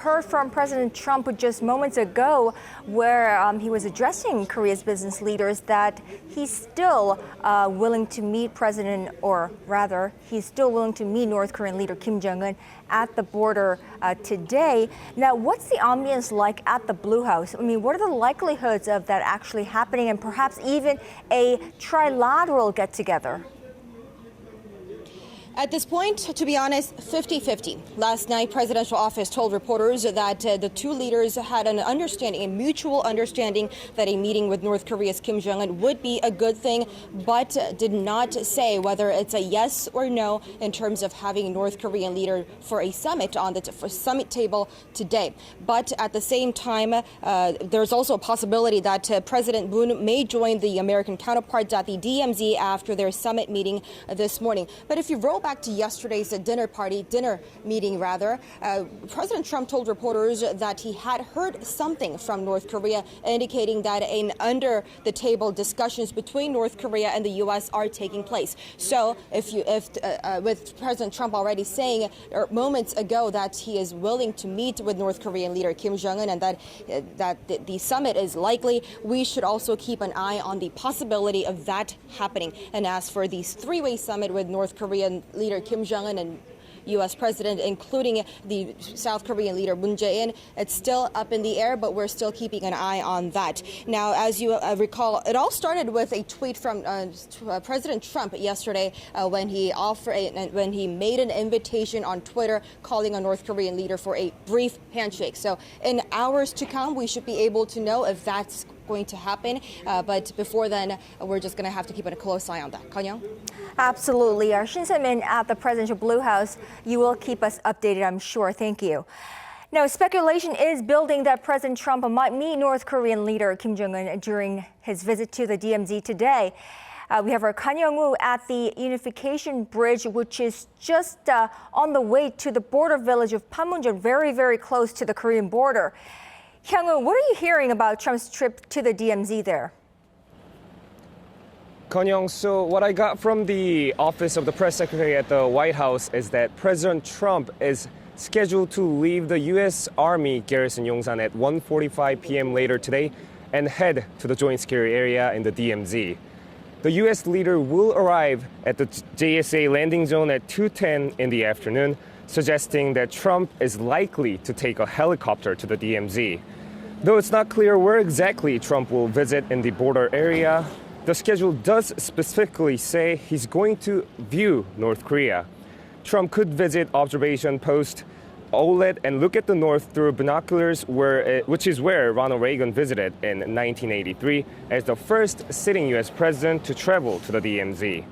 Heard from President Trump just moments ago where he was addressing Korea's business leaders that he's still willing to meet he's still willing to meet North Korean leader Kim Jong-un at the border today. Now, what's the ambience like at the Blue House? I mean, what are the likelihoods of that actually happening and perhaps even a trilateral get-together? At this point, to be honest, 50-50. Last night, presidential office told reporters that the two leaders had a mutual understanding that a meeting with North Korea's Kim Jong-un would be a good thing, but did not say whether it's a yes or no in terms of having a North Korean leader for a summit on the summit table today. But at the same time, there's also a possibility that President Moon may join the American counterparts at the DMZ after their summit meeting this morning. But if you roll back to yesterday's dinner meeting, President Trump told reporters that he had heard something from North Korea indicating that under-the-table discussions between North Korea and the U.S. are taking place. So with President Trump already saying moments ago that he is willing to meet with North Korean leader Kim Jong-un and that the summit is likely, we should also keep an eye on the possibility of that happening. And as for the three-way summit with North Korean leader Kim Jong-un and U.S. president, including the South Korean leader Moon Jae-in, it's still up in the air, but we're still keeping an eye on that. Now, as you recall, it all started with a tweet from President Trump yesterday when he made an invitation on Twitter calling on North Korean leader for a brief handshake. So in hours to come, we should be able to know if that's going to happen. But before then, we're just going to have to keep a close eye on that. Kanyang? Absolutely. Shin Se-min at the presidential Blue House. You will keep us updated, I'm sure. Thank you. Now, speculation is building that President Trump might meet North Korean leader Kim Jong-un during his visit to the DMZ today. We have our Kan Young-woo at the Unification Bridge, which is just on the way to the border village of Panmunjom, very, very close to the Korean border. Hyung-woo, what are you hearing about Trump's trip to the DMZ there? Kanyong, so what I got from the office of the press secretary at the White House is that President Trump is scheduled to leave the U.S. Army garrison Yongsan at 1:45 p.m. later today and head to the joint security area in the DMZ. The U.S. leader will arrive at the JSA landing zone at 2:10 in the afternoon, suggesting that Trump is likely to take a helicopter to the DMZ. Though it's not clear where exactly Trump will visit in the border area, the schedule does specifically say he's going to view North Korea. Trump could visit observation post Olet and look at the north through binoculars, which is where Ronald Reagan visited in 1983 as the first sitting U.S. president to travel to the DMZ.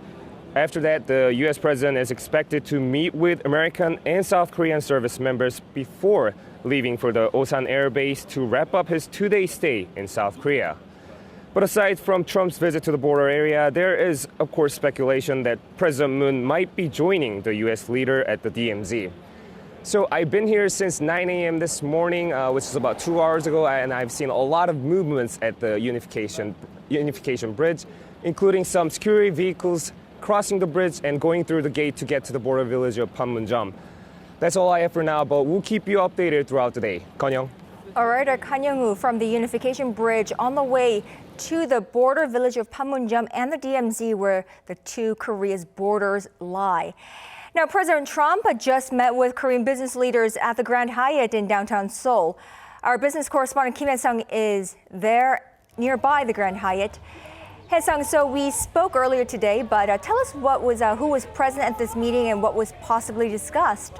After that, the U.S. president is expected to meet with American and South Korean service members before leaving for the Osan Air Base to wrap up his two-day stay in South Korea. But aside from Trump's visit to the border area, there is, of course, speculation that President Moon might be joining the U.S. leader at the DMZ. So I've been here since 9 a.m. this morning, which is about 2 hours ago, and I've seen a lot of movements at the Unification Bridge, including some security vehicles crossing the bridge and going through the gate to get to the border village of Panmunjom. That's all I have for now, but we'll keep you updated throughout the day. Kanyong. All right, our Kan Young-woo from the Unification Bridge on the way to the border village of Panmunjom and the DMZ where the two Korea's borders lie. Now, President Trump just met with Korean business leaders at the Grand Hyatt in downtown Seoul. Our business correspondent Kim Hye-sung is there nearby the Grand Hyatt. Hye-sung, so we spoke earlier today, but tell us who was present at this meeting and what was possibly discussed.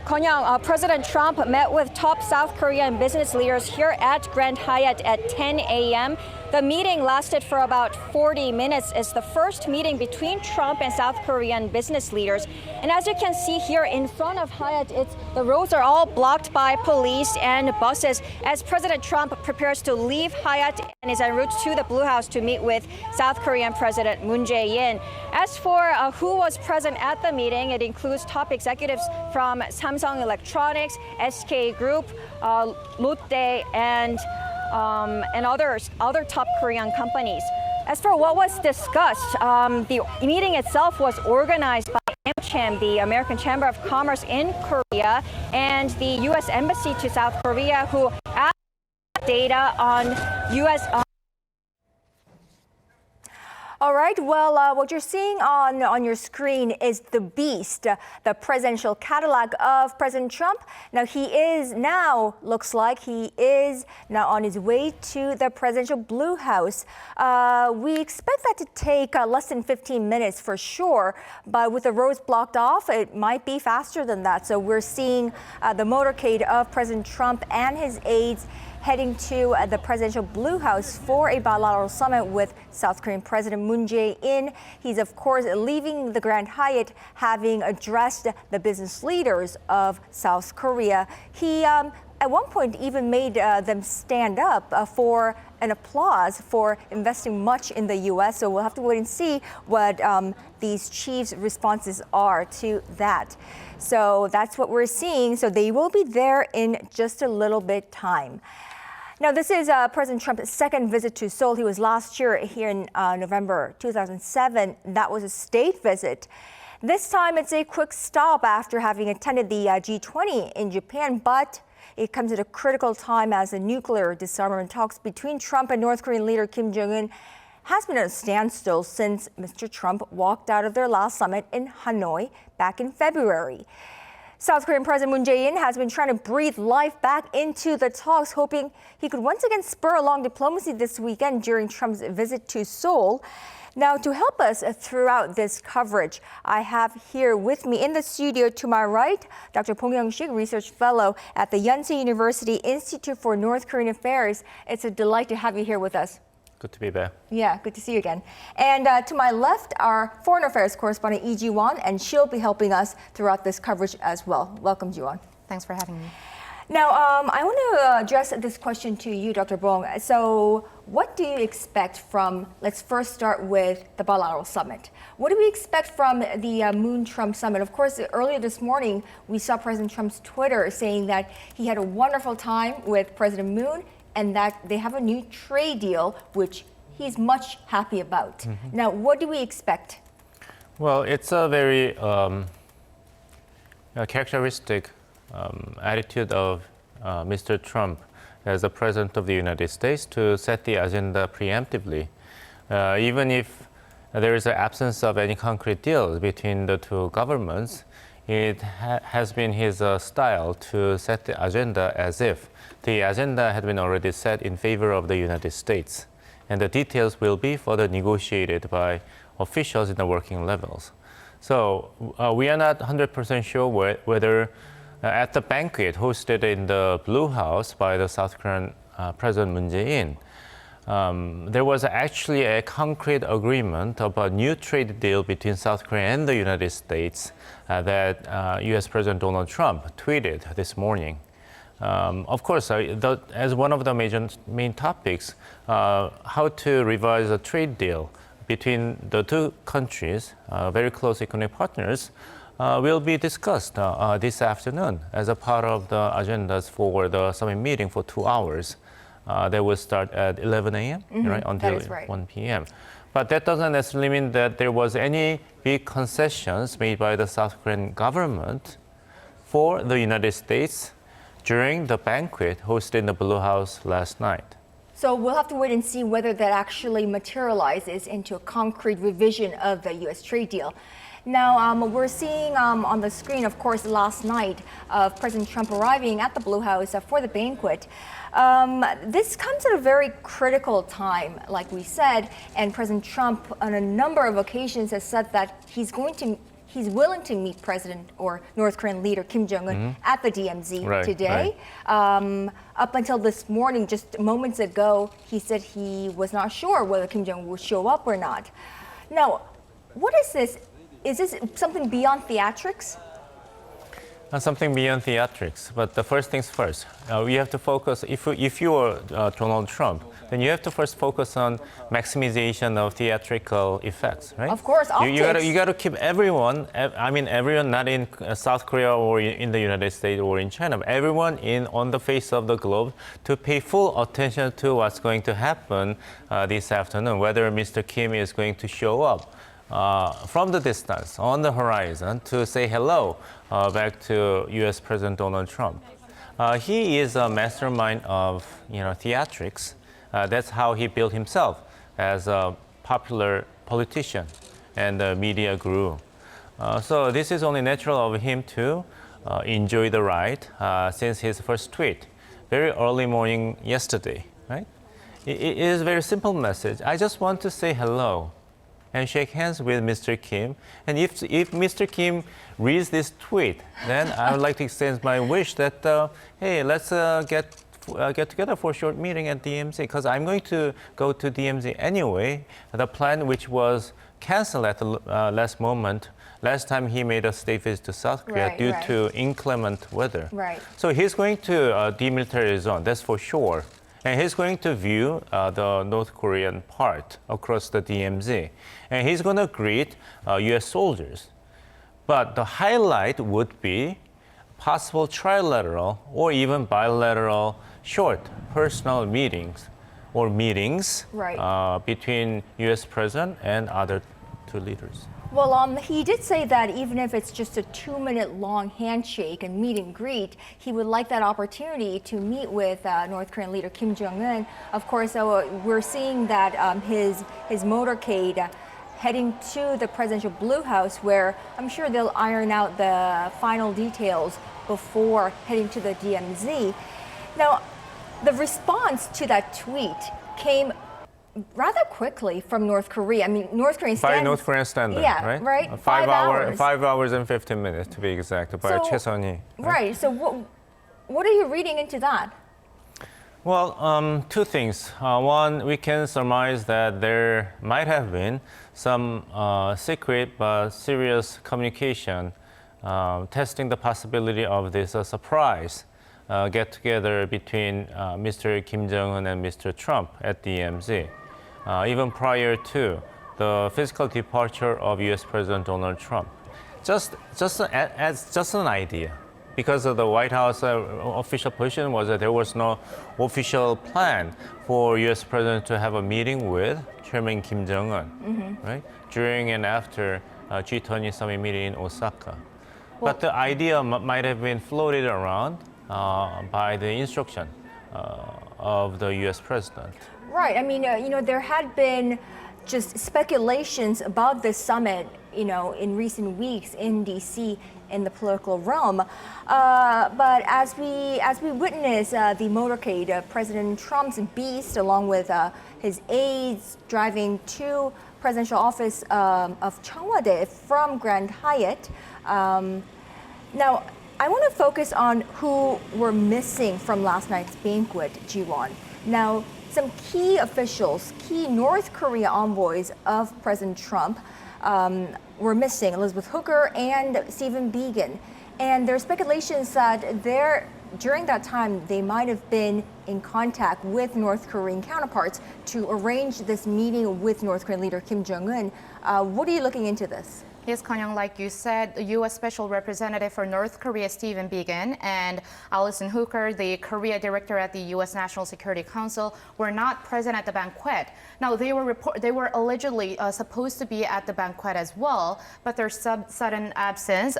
Konyang, President Trump met with top South Korean business leaders here at Grand Hyatt at 10 a.m. The meeting lasted for about 40 minutes. It's the first meeting between Trump and South Korean business leaders. And as you can see here in front of Hyatt, the roads are all blocked by police and buses as President Trump prepares to leave Hyatt and is en route to the Blue House to meet with South Korean President Moon Jae-in. As for who was present at the meeting, it includes top executives from Samsung Electronics, SK Group, Lotte, and other top Korean companies. As for what was discussed, the meeting itself was organized by AmCham, the American Chamber of Commerce in Korea, and the U.S. Embassy to South Korea, who asked data on U.S. All right, well, what you're seeing on your screen is the beast, the presidential Cadillac of President Trump. Now, looks like he is now on his way to the presidential Blue House. We expect that to take less than 15 minutes for sure, but with the roads blocked off, it might be faster than that. So we're seeing the motorcade of President Trump and his aides heading to the presidential Blue House for a bilateral summit with South Korean President Moon Jae-in. He's, of course, leaving the Grand Hyatt, having addressed the business leaders of South Korea. He, at one point, even made them stand up for an applause for investing much in the U.S. So we'll have to wait and see what these chiefs' responses are to that. So that's what we're seeing. So they will be there in just a little bit time. Now, this is President Trump's second visit to Seoul. He was last year here in November 2007. That was a state visit. This time, it's a quick stop after having attended the G20 in Japan, but it comes at a critical time as the nuclear disarmament talks between Trump and North Korean leader Kim Jong-un has been at a standstill since Mr. Trump walked out of their last summit in Hanoi back in February. South Korean President Moon Jae-in has been trying to breathe life back into the talks, hoping he could once again spur along diplomacy this weekend during Trump's visit to Seoul. Now, to help us throughout this coverage, I have here with me in the studio to my right, Dr. Bong Young-sik, Research Fellow at the Yonsei University Institute for North Korean Affairs. It's a delight to have you here with us. Good to be back. Yeah, good to see you again. And to my left, our Foreign Affairs correspondent, Lee Ji-won, and she'll be helping us throughout this coverage as well. Welcome, Ji-won. Thanks for having me. Now, I want to address this question to you, Dr. Bong. So what do you expect from, let's first start with the bilateral summit. What do we expect from the Moon-Trump summit? Of course, earlier this morning, we saw President Trump's Twitter saying that he had a wonderful time with President Moon and that they have a new trade deal, which he's much happy about. Mm-hmm. Now, what do we expect? Well, it's a very characteristic attitude of Mr. Trump as the President of the United States to set the agenda preemptively. Even if there is an absence of any concrete deals between the two governments, it has been his style to set the agenda as if the agenda had been already set in favor of the United States, and the details will be further negotiated by officials in the working levels. So we are not 100% sure whether at the banquet hosted in the Blue House by the South Korean President Moon Jae-in, there was actually a concrete agreement of a new trade deal between South Korea and the United States that U.S. President Donald Trump tweeted this morning. Of course, as one of the main topics, how to revise a trade deal between the two countries, very close economic partners, will be discussed this afternoon as a part of the agendas for the summit meeting for 2 hours. They will start at 11 a.m. Right, until 1 p.m. But that doesn't necessarily mean that there was any big concessions made by the South Korean government for the United States during the banquet hosted in the Blue House last night. So we'll have to wait and see whether that actually materializes into a concrete revision of the U.S. trade deal. Now, we're seeing on the screen, of course, last night of President Trump arriving at the Blue House for the banquet. This comes at a very critical time, like we said, and President Trump on a number of occasions has said that he's willing to meet President or North Korean leader Kim Jong-un at the DMZ today. Right. Up until this morning, just moments ago, he said he was not sure whether Kim Jong-un would show up or not. Now, what is this? Is this something beyond theatrics? Something beyond theatrics, but the first things first. We have to focus, if you are Donald Trump, then you have to first focus on maximization of theatrical effects, right? Of course, optics. You got to keep everyone, everyone not in South Korea or in the United States or in China, but everyone on the face of the globe to pay full attention to what's going to happen this afternoon, whether Mr. Kim is going to show up from the distance on the horizon to say hello back to U.S. President Donald Trump. He is a mastermind of theatrics. That's how he built himself as a popular politician, and the media grew. So this is only natural of him to enjoy the ride since his first tweet, very early morning yesterday, right? It is a very simple message. I just want to say hello and shake hands with Mr. Kim. And if Mr. Kim reads this tweet, then I would like to extend my wish that, hey, let's get together for a short meeting at DMZ, because I'm going to go to DMZ anyway. The plan, which was canceled at the last moment, last time he made a state visit to South Korea due to inclement weather. Right. So he's going to demilitarize zone, that's for sure. And he's going to view the North Korean part across the DMZ. And he's going to greet US soldiers. But the highlight would be possible trilateral or even bilateral short personal meetings or meetings between US president and other two leaders. Well, he did say that even if it's just a 2-minute long handshake and meet and greet, he would like that opportunity to meet with North Korean leader Kim Jong-un. Of course, we're seeing that his motorcade heading to the presidential Blue House, where I'm sure they'll iron out the final details before heading to the DMZ. Now, the response to that tweet came rather quickly from North Korea. I mean, North Korean standards. By North Korean standard, right? Right. 5 hours. 5 hours and 15 minutes to be exact. By 최선희. Right. So what are you reading into that? Well, two things. One, we can surmise that there might have been some secret but serious communication testing the possibility of this surprise get-together between Mr. Kim Jong-un and Mr. Trump at DMZ, even prior to the physical departure of U.S. President Donald Trump. Just an idea, because of the White House official position was that there was no official plan for U.S. President to have a meeting with Chairman Kim Jong-un, right, during and after G20 summit meeting in Osaka. But the idea might have been floated around by the instruction of the U.S. president. Right. I mean, there had been just speculations about this summit, in recent weeks in D.C. in the political realm. But as we witness the motorcade, President Trump's beast, along with his aides, driving to presidential office of Cheongwade from Grand Hyatt. Now, I want to focus on who were missing from last night's banquet, Jiwon. Now, some key officials, key North Korea envoys of President Trump were missing, Elizabeth Hooker and Stephen Biegun. And there are speculations that during that time, they might have been in contact with North Korean counterparts to arrange this meeting with North Korean leader Kim Jong-un. What are you looking into this? Yes, Kanyang, like you said, the U.S. Special Representative for North Korea, Stephen Biegun, and Allison Hooker, the Korea Director at the U.S. National Security Council, were not present at the banquet. Now, they were allegedly supposed to be at the banquet as well, but their sudden absence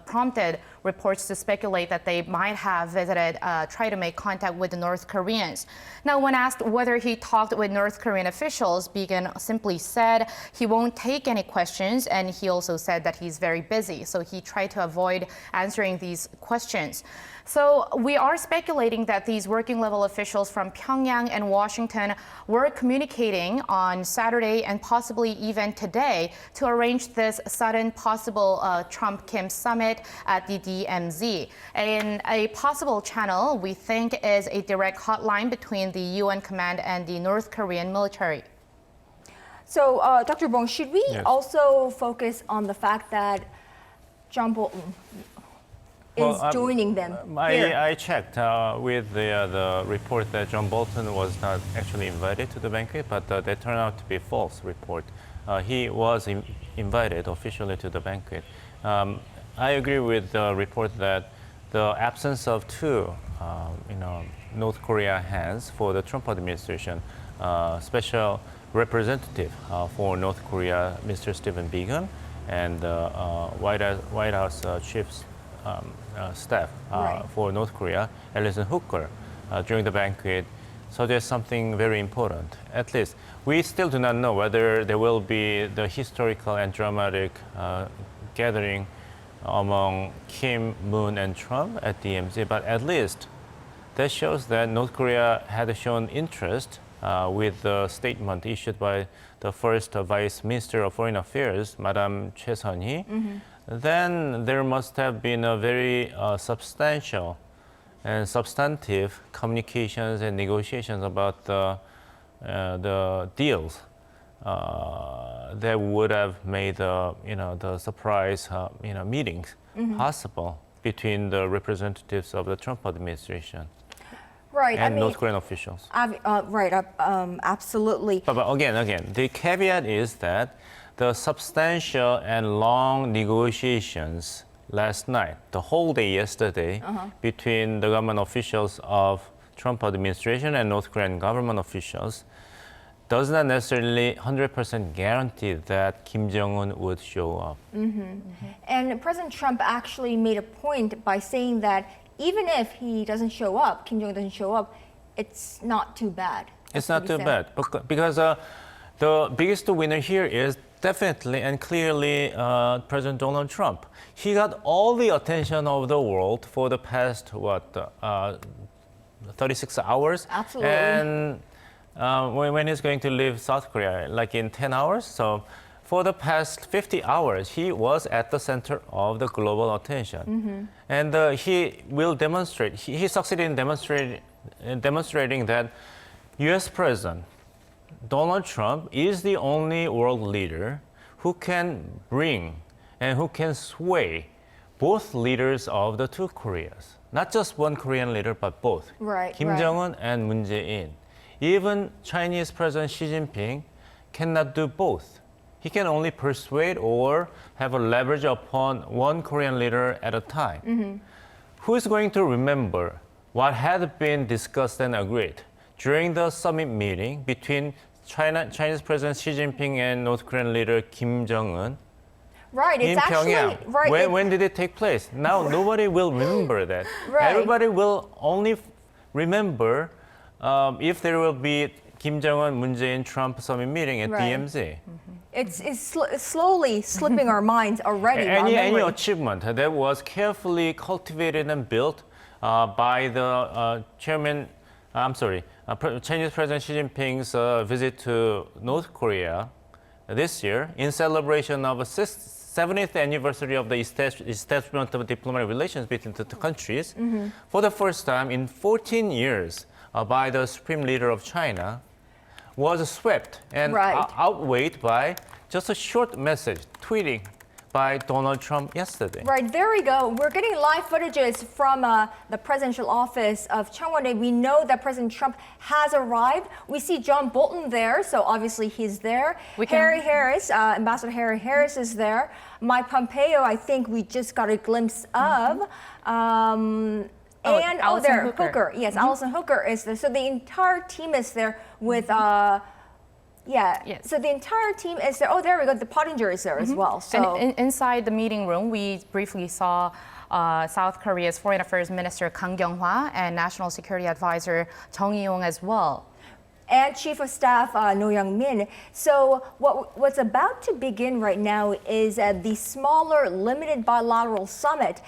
prompted reports to speculate that they might have visited, try to make contact with the North Koreans. Now, when asked whether he talked with North Korean officials, Biegun simply said he won't take any questions. And he also said that he's very busy, so he tried to avoid answering these questions. So we are speculating that these working level officials from Pyongyang and Washington were communicating on Saturday and possibly even today to arrange this sudden possible Trump-Kim summit at the DMZ. And a possible channel, we think, is a direct hotline between the UN command and the North Korean military. So, Dr. Bong, should we also focus on the fact that John Bolton is joining them here? I checked with the report that John Bolton was not actually invited to the banquet, but that turned out to be a false report. He was invited officially to the banquet. I agree with the report that the absence of two, North Korea hands for the Trump administration, special representative for North Korea, Mr. Stephen Biegun, and White House chief staff Right. for North Korea, Alison Hooker, during the banquet, suggests something very important. At least, we still do not know whether there will be the historical and dramatic gathering among Kim, Moon, and Trump at DMZ, but at least that shows that North Korea had shown interest with the statement issued by the first Vice Minister of Foreign Affairs, Madame Choi Sun-hee. Then there must have been a very substantial and substantive communications and negotiations about the deals that would have made the surprise meetings possible between the representatives of the Trump administration Right. and North Korean officials. Absolutely. But again, the caveat is that the substantial and long negotiations last night, the whole day yesterday, between the government officials of Trump administration and North Korean government officials, does not necessarily 100% guarantee that Kim Jong-un would show up. And President Trump actually made a point by saying that even if he doesn't show up, Kim Jong-un doesn't show up, it's not too bad. It's That's not what he too said. bad because the biggest winner here is definitely and clearly President Donald Trump. He got all the attention of the world for the past 36 hours. Absolutely. And when he's going to leave South Korea, like in 10 hours. So for the past 50 hours, he was at the center of the global attention. And he will demonstrate, he succeeded in demonstrating that U.S. President Donald Trump is the only world leader who can bring and who can sway both leaders of the two Koreas. Not just one Korean leader, but both. Right, Kim right. Jong-un and Moon Jae-in. Even Chinese President Xi Jinping cannot do both. He can only persuade or have a leverage upon one Korean leader at a time. Who is going to remember what had been discussed and agreed during the summit meeting between Chinese President Xi Jinping and North Korean leader Kim Jong-un Right. in It's actually Pyongyang? right. When did it take place? Now nobody will remember that. Right. Everybody will only remember if there will be Kim Jong-un, Moon Jae-in, Trump summit meeting at Right. DMZ. It's slowly slipping our minds already. our Any memory. achievement that was carefully cultivated and built by the Chinese President Xi Jinping's visit to North Korea this year in celebration of the 70th anniversary of the establishment of diplomatic relations between the two countries, for the first time in 14 years by the Supreme Leader of China, was swept and Right. outweighed by just a short message, tweeting by Donald Trump yesterday. Right, there we go. We're getting live footages from the presidential office of Jongun. We know that President Trump has arrived. We see John Bolton there, so obviously he's there. Harry Harris, Ambassador Harry Harris is there. Mike Pompeo, I think we just got a glimpse of. And Alison there, Hooker. Yes, Alison Hooker is there. So the entire team is there with. Yes. So the entire team is there. Oh, there we go. The Pottinger is there as well. So And inside the meeting room, we briefly saw South Korea's Foreign Affairs Minister Kang Kyung-hwa and National Security Advisor Jung Eun as well. and Chief of Staff No Young-min. So what's about to begin right now is the smaller limited bilateral summit,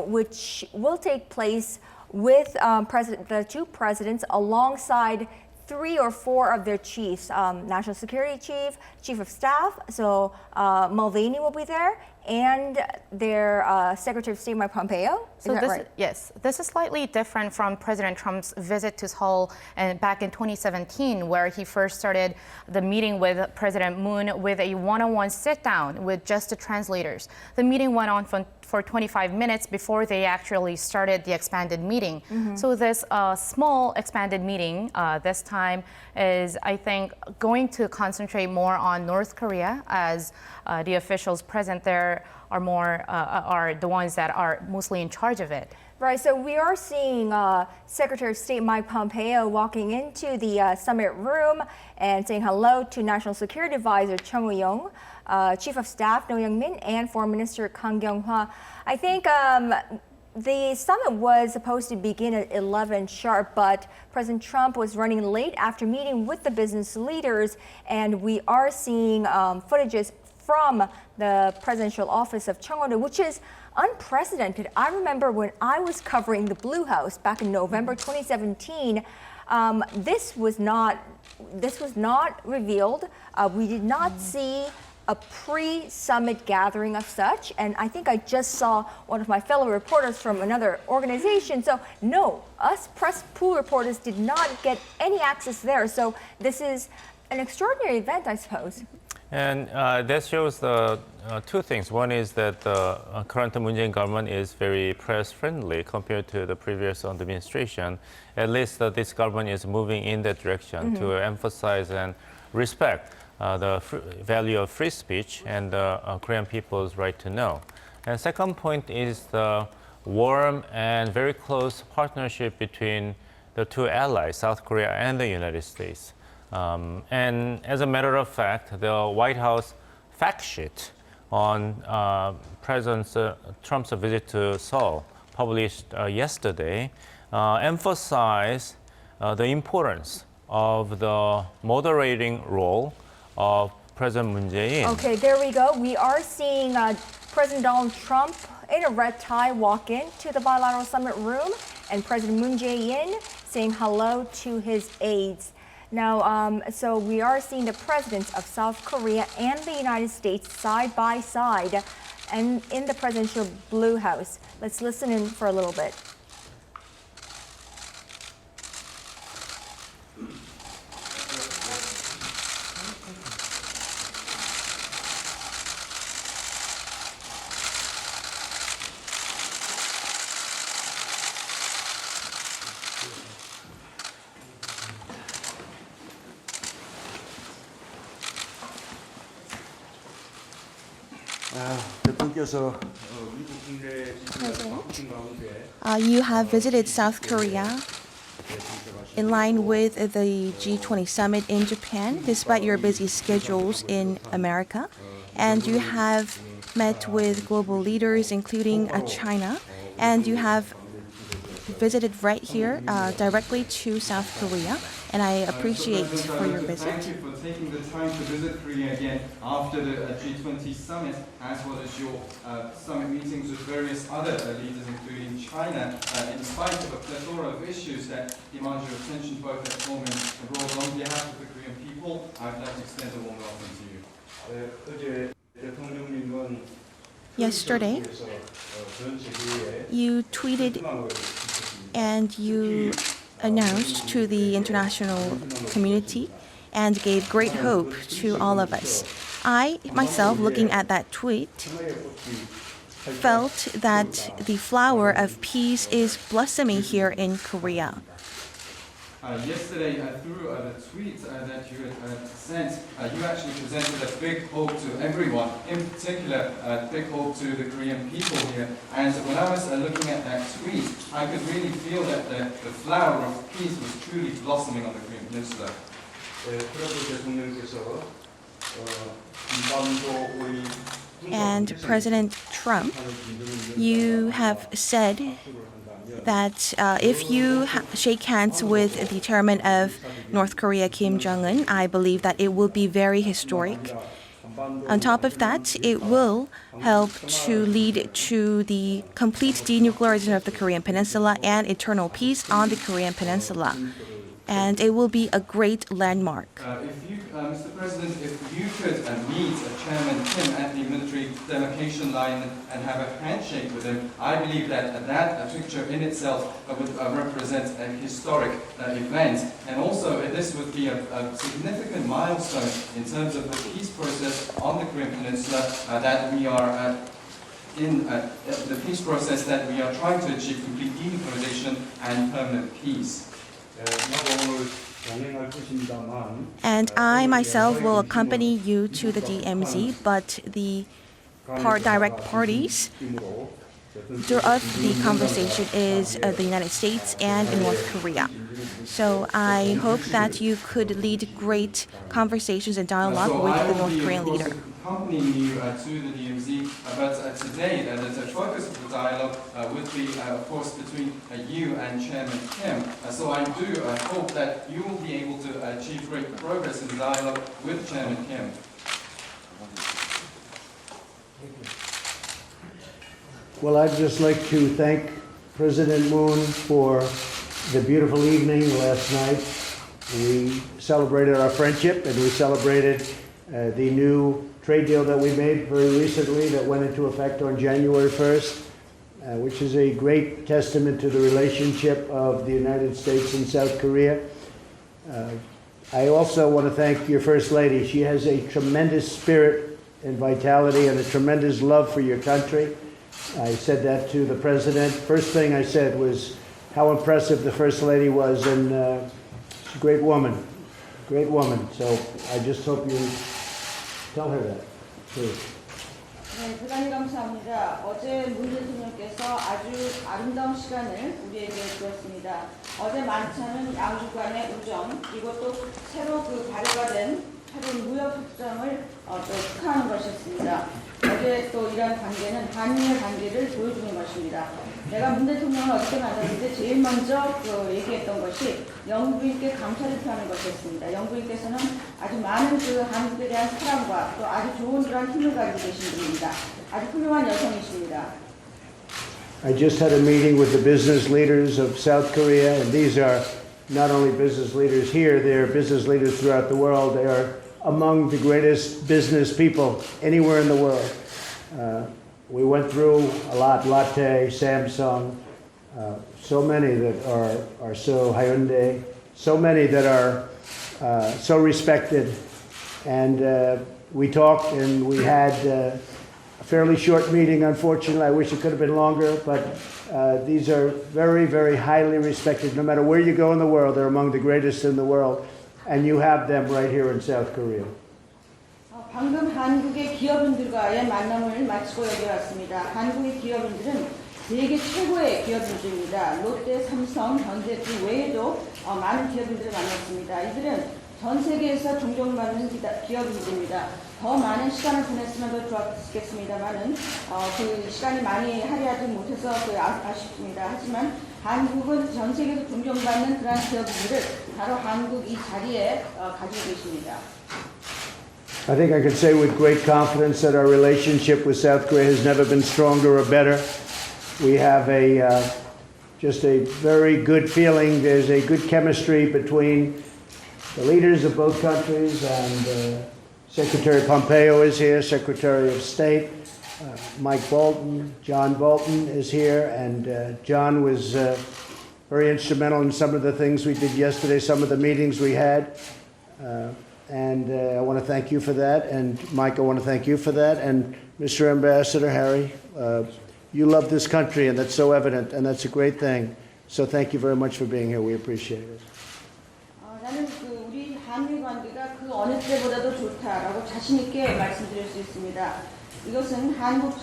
which will take place with the two presidents alongside 3 or 4 of their chiefs, National Security Chief, Chief of Staff, so Mulvaney will be there, and their Secretary of State, Mike Pompeo. Is that right? Yes, this is slightly different from President Trump's visit to Seoul back in 2017, where he first started the meeting with President Moon with a one-on-one sit-down with just the translators. The meeting went on for 25 minutes before they actually started the expanded meeting. So this small expanded meeting this time is, I think, going to concentrate more on North Korea, as the officials present there are the ones that are mostly in charge of it. Right, so we are seeing Secretary of State Mike Pompeo walking into the summit room and saying hello to National Security Advisor Chung Eui-yong, Chief of Staff No Young-min, and Foreign Minister Kang Kyung-hwa. I think the summit was supposed to begin at 11 sharp, but President Trump was running late after meeting with the business leaders, and we are seeing footages from the presidential office of Jongun, which is unprecedented. I remember when I was covering the Blue House back in November 2017, this was not revealed. We did not see a pre-summit gathering of such, and I think I just saw one of my fellow reporters from another organization. So no, us press pool reporters did not get any access there. So this is an extraordinary event, I suppose. And that shows the two things. One is that the current Moon Jae-in government is very press-friendly compared to the previous administration. At least this government is moving in that direction to emphasize and respect the value of free speech and the Korean people's right to know. And second point is the warm and very close partnership between the two allies, South Korea and the United States. And as a matter of fact, the White House fact sheet on President Trump's visit to Seoul, published yesterday, emphasized the importance of the moderating role of President Moon Jae-in. Okay, there we go. We are seeing President Donald Trump in a red tie walk into the bilateral summit room, and President Moon Jae-in saying hello to his aides. Now, so we are seeing the presidents of South Korea and the United States side by side and in the presidential Blue House. Let's listen in for a little bit. You have visited South Korea in line with the G20 summit in Japan, despite your busy schedules in America. And you have met with global leaders, including China. And you have visited right here directly to South Korea. And I appreciate for your visit. Thank you for taking the time to visit Korea again after the G20 summit, as well as your summit meetings with various other leaders, including China, in spite of a plethora of issues that demand your attention both at home and abroad. On behalf of the Korean people, I would like to extend a warm welcome to you. Yesterday, you tweeted and you announced to the international community and gave great hope to all of us. I, myself, looking at that tweet, felt that the flower of peace is blossoming here in Korea. Yesterday, through the tweet that you had sent, you actually presented a big hope to everyone, in particular, a big hope to the Korean people here. And when I was looking at that tweet, I could really feel that the flower of peace was truly blossoming on the Korean Peninsula. And President Trump, you have said that if you shake hands with the chairman of North Korea, Kim Jong-un, I believe that it will be very historic. On top of that, it will help to lead to the complete denuclearization of the Korean Peninsula and eternal peace on the Korean Peninsula. And it will be a great landmark. Mr. President, if you could meet Chairman Kim at the military demarcation line and have a handshake with him, I believe that that picture in itself would represent a historic event. And also, this would be a significant milestone in terms of the peace process on the Korean Peninsula that we are in the peace process that we are trying to achieve complete denuclearization and permanent peace. And I myself will accompany you to the DMZ, but the direct parties of the conversation is the United States and North Korea. So I hope that you could lead great conversations and dialogue with the North Korean leader. Accompanying you to the DMZ, but today the focus of the dialogue would be, of course, between you and Chairman Kim. So I do hope that you will be able to achieve great progress in the dialogue with Chairman Kim. Well, I'd just like to thank President Moon for the beautiful evening last night. We celebrated our friendship and we celebrated the new trade deal that we made very recently that went into effect on January 1st, which is a great testament to the relationship of the United States and South Korea. I also want to thank your First Lady. She has a tremendous spirit and vitality and a tremendous love for your country. I said that to the President. First thing I said was how impressive the First Lady was, and she's a great woman. So I just hope you tell her that, please. 네, 대단히 감사합니다. 어제 문 대통령께서 아주 아름다운 시간을 우리에게 주었습니다. 어제 만찬은 양국 간의 우정, 그리고 또 새로 발효가 된 새로운 무역 협정을 또 축하하는 것이었습니다. 어제 또 이러한 관계는 한미의 관계를 보여주는 것입니다. 내가 문 대통령을 어저께 만났을 때 제일 먼저 얘기했던 것이 영부인께 감사를 표하는 것이었습니다. 영부인께서는 아주 많은 한국에 대한 사랑과 또 아주 좋은 그런 힘을 가지고 계신 분입니다. 아주 훌륭한 여성이십니다. I just had a meeting with the business leaders of South Korea, and these are not only business leaders here, they're business leaders throughout the world. They are among the greatest business people anywhere in the world. We went through a lot, Latte, Samsung, so many that are so Hyundai, so many that are so respected. And we talked and we had a fairly short meeting, unfortunately. I wish it could have been longer, but these are very, very highly respected. No matter where you go in the world, they're among the greatest in the world. And you have them right here in South Korea. 방금 한국의 기업인들과의 만남을 마치고 여기 왔습니다. 한국의 기업인들은 세계 최고의 기업인들입니다. 롯데, 삼성, 현대 그 외에도 많은 기업인들을 만났습니다. 이들은 전 세계에서 존경받는 기업인들입니다. 더 많은 시간을 보냈으면 더 좋았겠습니다만은 그 시간이 많이 할애하지 못해서 아쉽습니다. 하지만 한국은 전 세계에서 존경받는 그러한 기업인들을 바로 한국 이 자리에 가지고 계십니다. I think I can say with great confidence that our relationship with South Korea has never been stronger or better. We have just a very good feeling. There's a good chemistry between the leaders of both countries, and Secretary Pompeo is here, Secretary of State, Mike Bolton, John Bolton is here, and John was very instrumental in some of the things we did yesterday, some of the meetings we had. And I want to thank you for that. And Mike, I want to thank you for that. And Mr. Ambassador Harry, you love this country, and that's so evident, and that's a great thing. So thank you very much for being here. We appreciate it. 나는 우리 한미 관계가 그 어느 때보다도 좋다라고 자신 있게 말씀드릴 수 있습니다. 이것은 양국의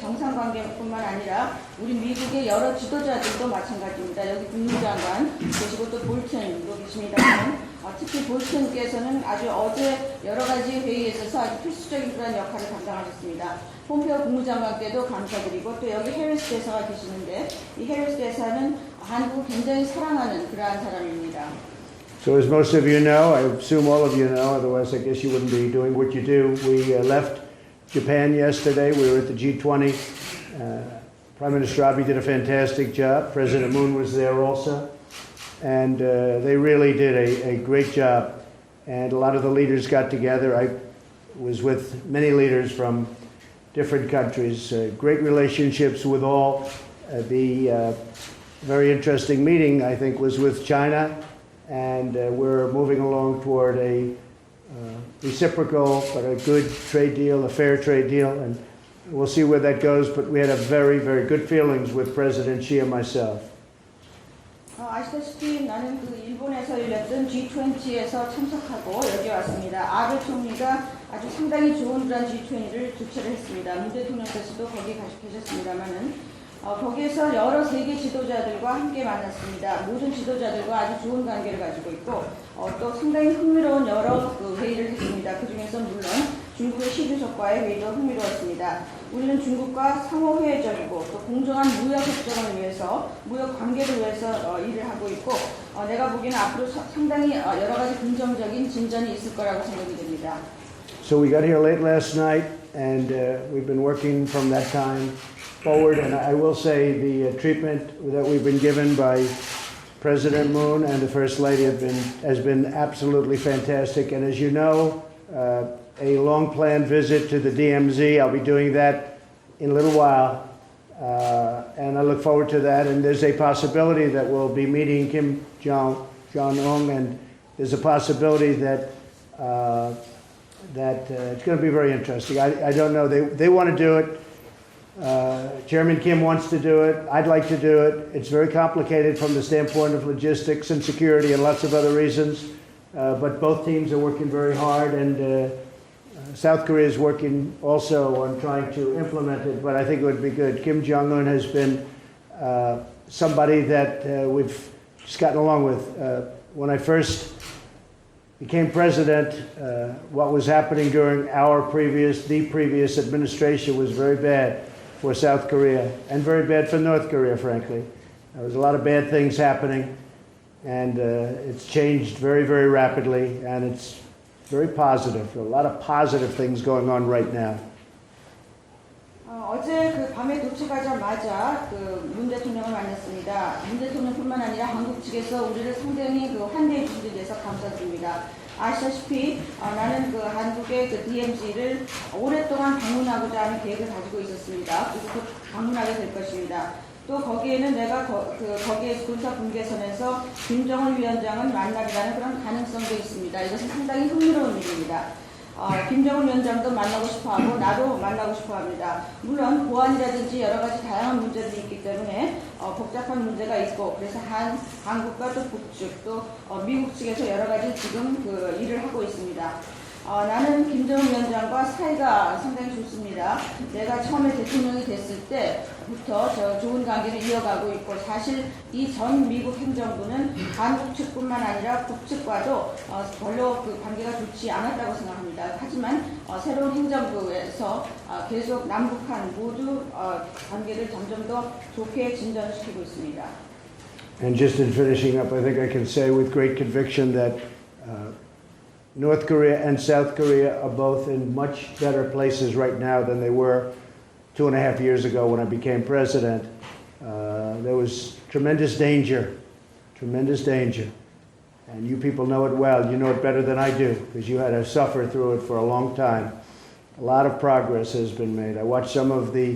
정상 관계뿐만 아니라 우리 미국의 여러 지도자들도 마찬가지입니다. 여기 국무장관 계시고 또 볼튼도 계십니다만 특히 볼튼께서는 아주 어제 여러 가지 회의에 있어서 아주 필수적인 그런 역할을 감당하셨습니다. 폼페오 국무장관께도 감사드리고 또 여기 해리스 대사가 계시는데 이 해리스 대사는 한국을 굉장히 사랑하는 그러한 사람입니다. So as most of you know, I assume all of you know, otherwise I guess you wouldn't be doing what you do. We left Japan yesterday. We were at the G20. Prime Minister Abe did a fantastic job. President Moon was there also. And they really did a great job. And a lot of the leaders got together. I was with many leaders from different countries. Great relationships with all. The very interesting meeting, I think, was with China. And we're moving along toward a reciprocal but a good trade deal, a fair trade deal. And we'll see where that goes. But we had a very, very good feelings with President Xi and myself. 아시다시피 나는 일본에서 열렸던 G20에서 참석하고 여기 왔습니다. 아베 총리가 아주 상당히 좋은 그런 G20를 주최를 했습니다. 문 대통령께서도 거기 계셨습니다만은 거기에서 여러 세계 지도자들과 함께 만났습니다. 모든 지도자들과 아주 좋은 관계를 가지고 있고 또 상당히 흥미로운 여러 회의를 했습니다. 그 중에서 물론 중국의 시주석과의 회의도 흥미로웠습니다. 우리는 중국과 상호회적이고 또 공정한 무역 협정을 위해서 무역 관계를 위해서 일을 하고 있고 내가 보기에는 앞으로 상당히 여러 가지 긍정적인 진전이 있을 거라고 생각이 됩니다. So we got here late last night, and we've been working from that time forward. And I will say the treatment that we've been given by President Moon and the First Lady has been absolutely fantastic. And as you know, a long-planned visit to the DMZ. I'll be doing that in a little while, and I look forward to that. And there's a possibility that we'll be meeting Kim Jong-un, and there's a possibility that it's going to be very interesting. I don't know. They want to do it. Chairman Kim wants to do it. I'd like to do it. It's very complicated from the standpoint of logistics and security and lots of other reasons. But both teams are working very hard, and South Korea is working also on trying to implement it. But I think it would be good. Kim Jong-un has been somebody that we've just gotten along with. When I first became president, what was happening during the previous administration was very bad for South Korea and very bad for North Korea, frankly. There was a lot of bad things happening, and it's changed very, very rapidly, and it's very positive. A lot of positive things going on right now. 어제 그 밤에 도착하자마자 문 대통령을 만났습니다. 문 대통령뿐만 아니라 한국 측에서 우리를 상당히 환대해 주신 데 대해서 감사드립니다. 아시다시피 나는 한국의 DMZ를 오랫동안 방문하고자 하는 계획을 가지고 있었습니다. 그리고 곧 방문하게 될 것입니다. 또 거기에는 내가 거기에 군사분계선에서 김정은 위원장을 만나기라는 그런 가능성도 있습니다. 이것은 상당히 흥미로운 일입니다. 김정은 위원장도 만나고 싶어하고 나도 만나고 싶어합니다. 물론 보안이라든지 여러 가지 다양한 문제들이 있기 때문에 복잡한 문제가 있고 그래서 한국과 또 북측 또 미국 측에서 여러 가지 지금 일을 하고 있습니다. 나는 김정은 위원장과 사이가 상당히 좋습니다. 내가 처음에 대통령이 됐을 때부터 좋은 관계를 이어가고 있고 사실 이 전 미국 행정부는 한국 측뿐만 아니라 북측과도 별로 관계가 좋지 않았다고 생각합니다. 하지만 새로운 행정부에서 계속 남북한 모두 관계를 점점 더 좋게 진전시키고 있습니다. And just in finishing up, I think I can say with great conviction that North Korea and South Korea are both in much better places right now than they were 2.5 years ago when I became president. There was tremendous danger, and you people know it well. You know it better than I do because you had to suffer through it for a long time. A lot of progress has been made. I watched some of the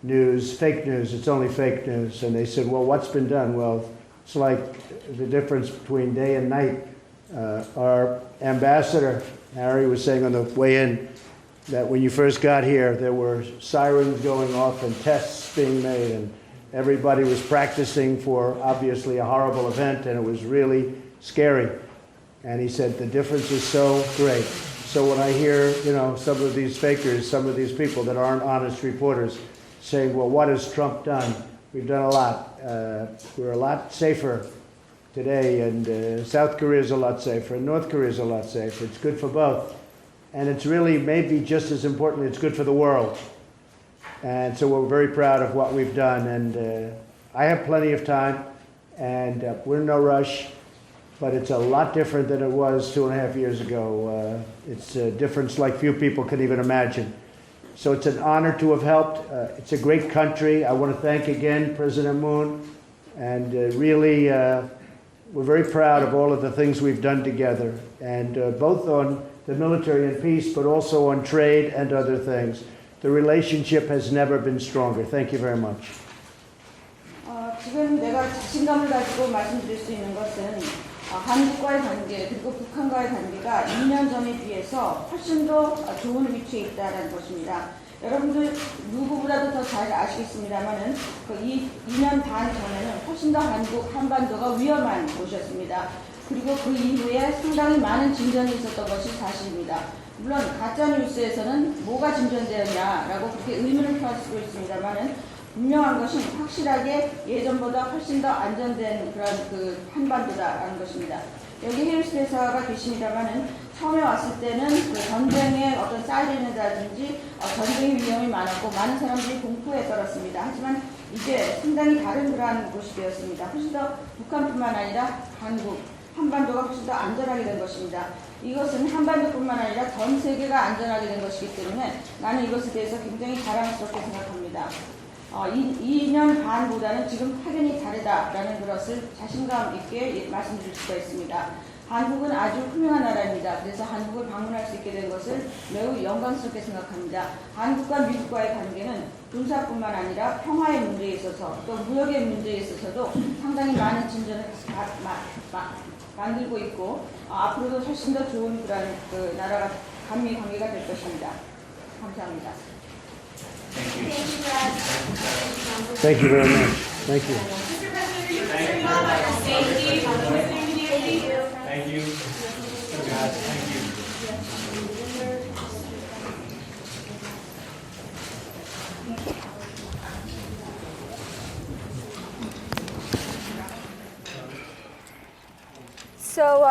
news, fake news, it's only fake news, and they said, well, what's been done? Well, it's like the difference between day and night. Our ambassador, Harry, was saying on the way in that when you first got here, there were sirens going off and tests being made, and everybody was practicing for obviously a horrible event, and it was really scary. And he said the difference is so great. So when I hear, some of these fakers, some of these people that aren't honest reporters saying, well, what has Trump done? We've done a lot. We're a lot safer today, and South Korea is a lot safer, and North Korea is a lot safer. It's good for both. And it's really, maybe just as important, it's good for the world. And so we're very proud of what we've done. And I have plenty of time, and we're in no rush, but it's a lot different than it was 2.5 years ago. It's a difference like few people can even imagine. So it's an honor to have helped. It's a great country. I want to thank again President Moon, and really, we're very proud of all of the things we've done together, and both on the military and peace, but also on trade and other things. The relationship has never been stronger. Thank you very much. 지금 내가 자신감을 가지고 말씀드릴 수 있는 것은 한국과의 관계 그리고 북한과의 관계가 2년 전에 비해서 훨씬 더 좋은 위치에 있다는 것입니다. 여러분들 누구보다도 더 잘 아시겠습니다만은 2년 반 전에는 훨씬 더 한반도가 위험한 곳이었습니다. 그리고 그 이후에 상당히 많은 진전이 있었던 것이 사실입니다. 물론 가짜 뉴스에서는 뭐가 진전되었냐라고 그렇게 의문을 표할 수도 있습니다만은 분명한 것은 확실하게 예전보다 훨씬 더 안전된 그런 그 한반도다라는 것입니다. 여기 해리스 대사가 계십니다만은 처음에 왔을 때는 그 전쟁의 어떤 사이렌이라든지 전쟁의 위험이 많았고 많은 사람들이 공포에 떨었습니다. 하지만 이제 상당히 다른 그러한 곳이 되었습니다. 훨씬 더 북한뿐만 아니라 한국, 한반도가 훨씬 더 안전하게 된 것입니다. 이것은 한반도뿐만 아니라 전 세계가 안전하게 된 것이기 때문에 나는 이것에 대해서 굉장히 자랑스럽게 생각합니다. 2년 반보다는 지금 확연히 다르다라는 것을 자신감 있게 말씀드릴 수가 있습니다. 한국은 아주 훌륭한 나라입니다. 그래서 한국을 방문할 수 있게 된 것을 매우 영광스럽게 생각합니다. 한국과 미국과의 관계는 군사뿐만 아니라 평화의 문제에 있어서 또 무역의 문제에 있어서도 상당히 많은 진전을 만들고 있고 앞으로도 훨씬 더 좋은 그런 그 나라가 한미 관계가 될 것입니다. 감사합니다. Thank you very much. Thank you. Thank you. Guys, thank you. So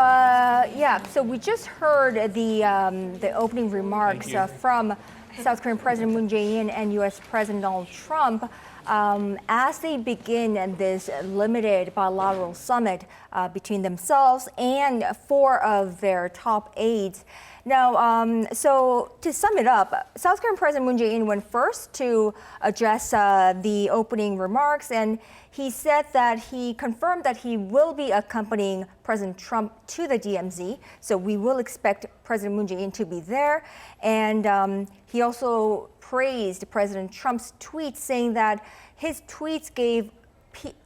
so we just heard the opening remarks from South Korean President Moon Jae-in and U.S. President Donald Trump as they begin this limited bilateral summit between themselves and 4 of their top aides. Now, so to sum it up, South Korean President Moon Jae-in went first to address the opening remarks, and he said that he confirmed that he will be accompanying President Trump to the DMZ. So we will expect President Moon Jae-in to be there. And he also praised President Trump's tweets, saying that his tweets gave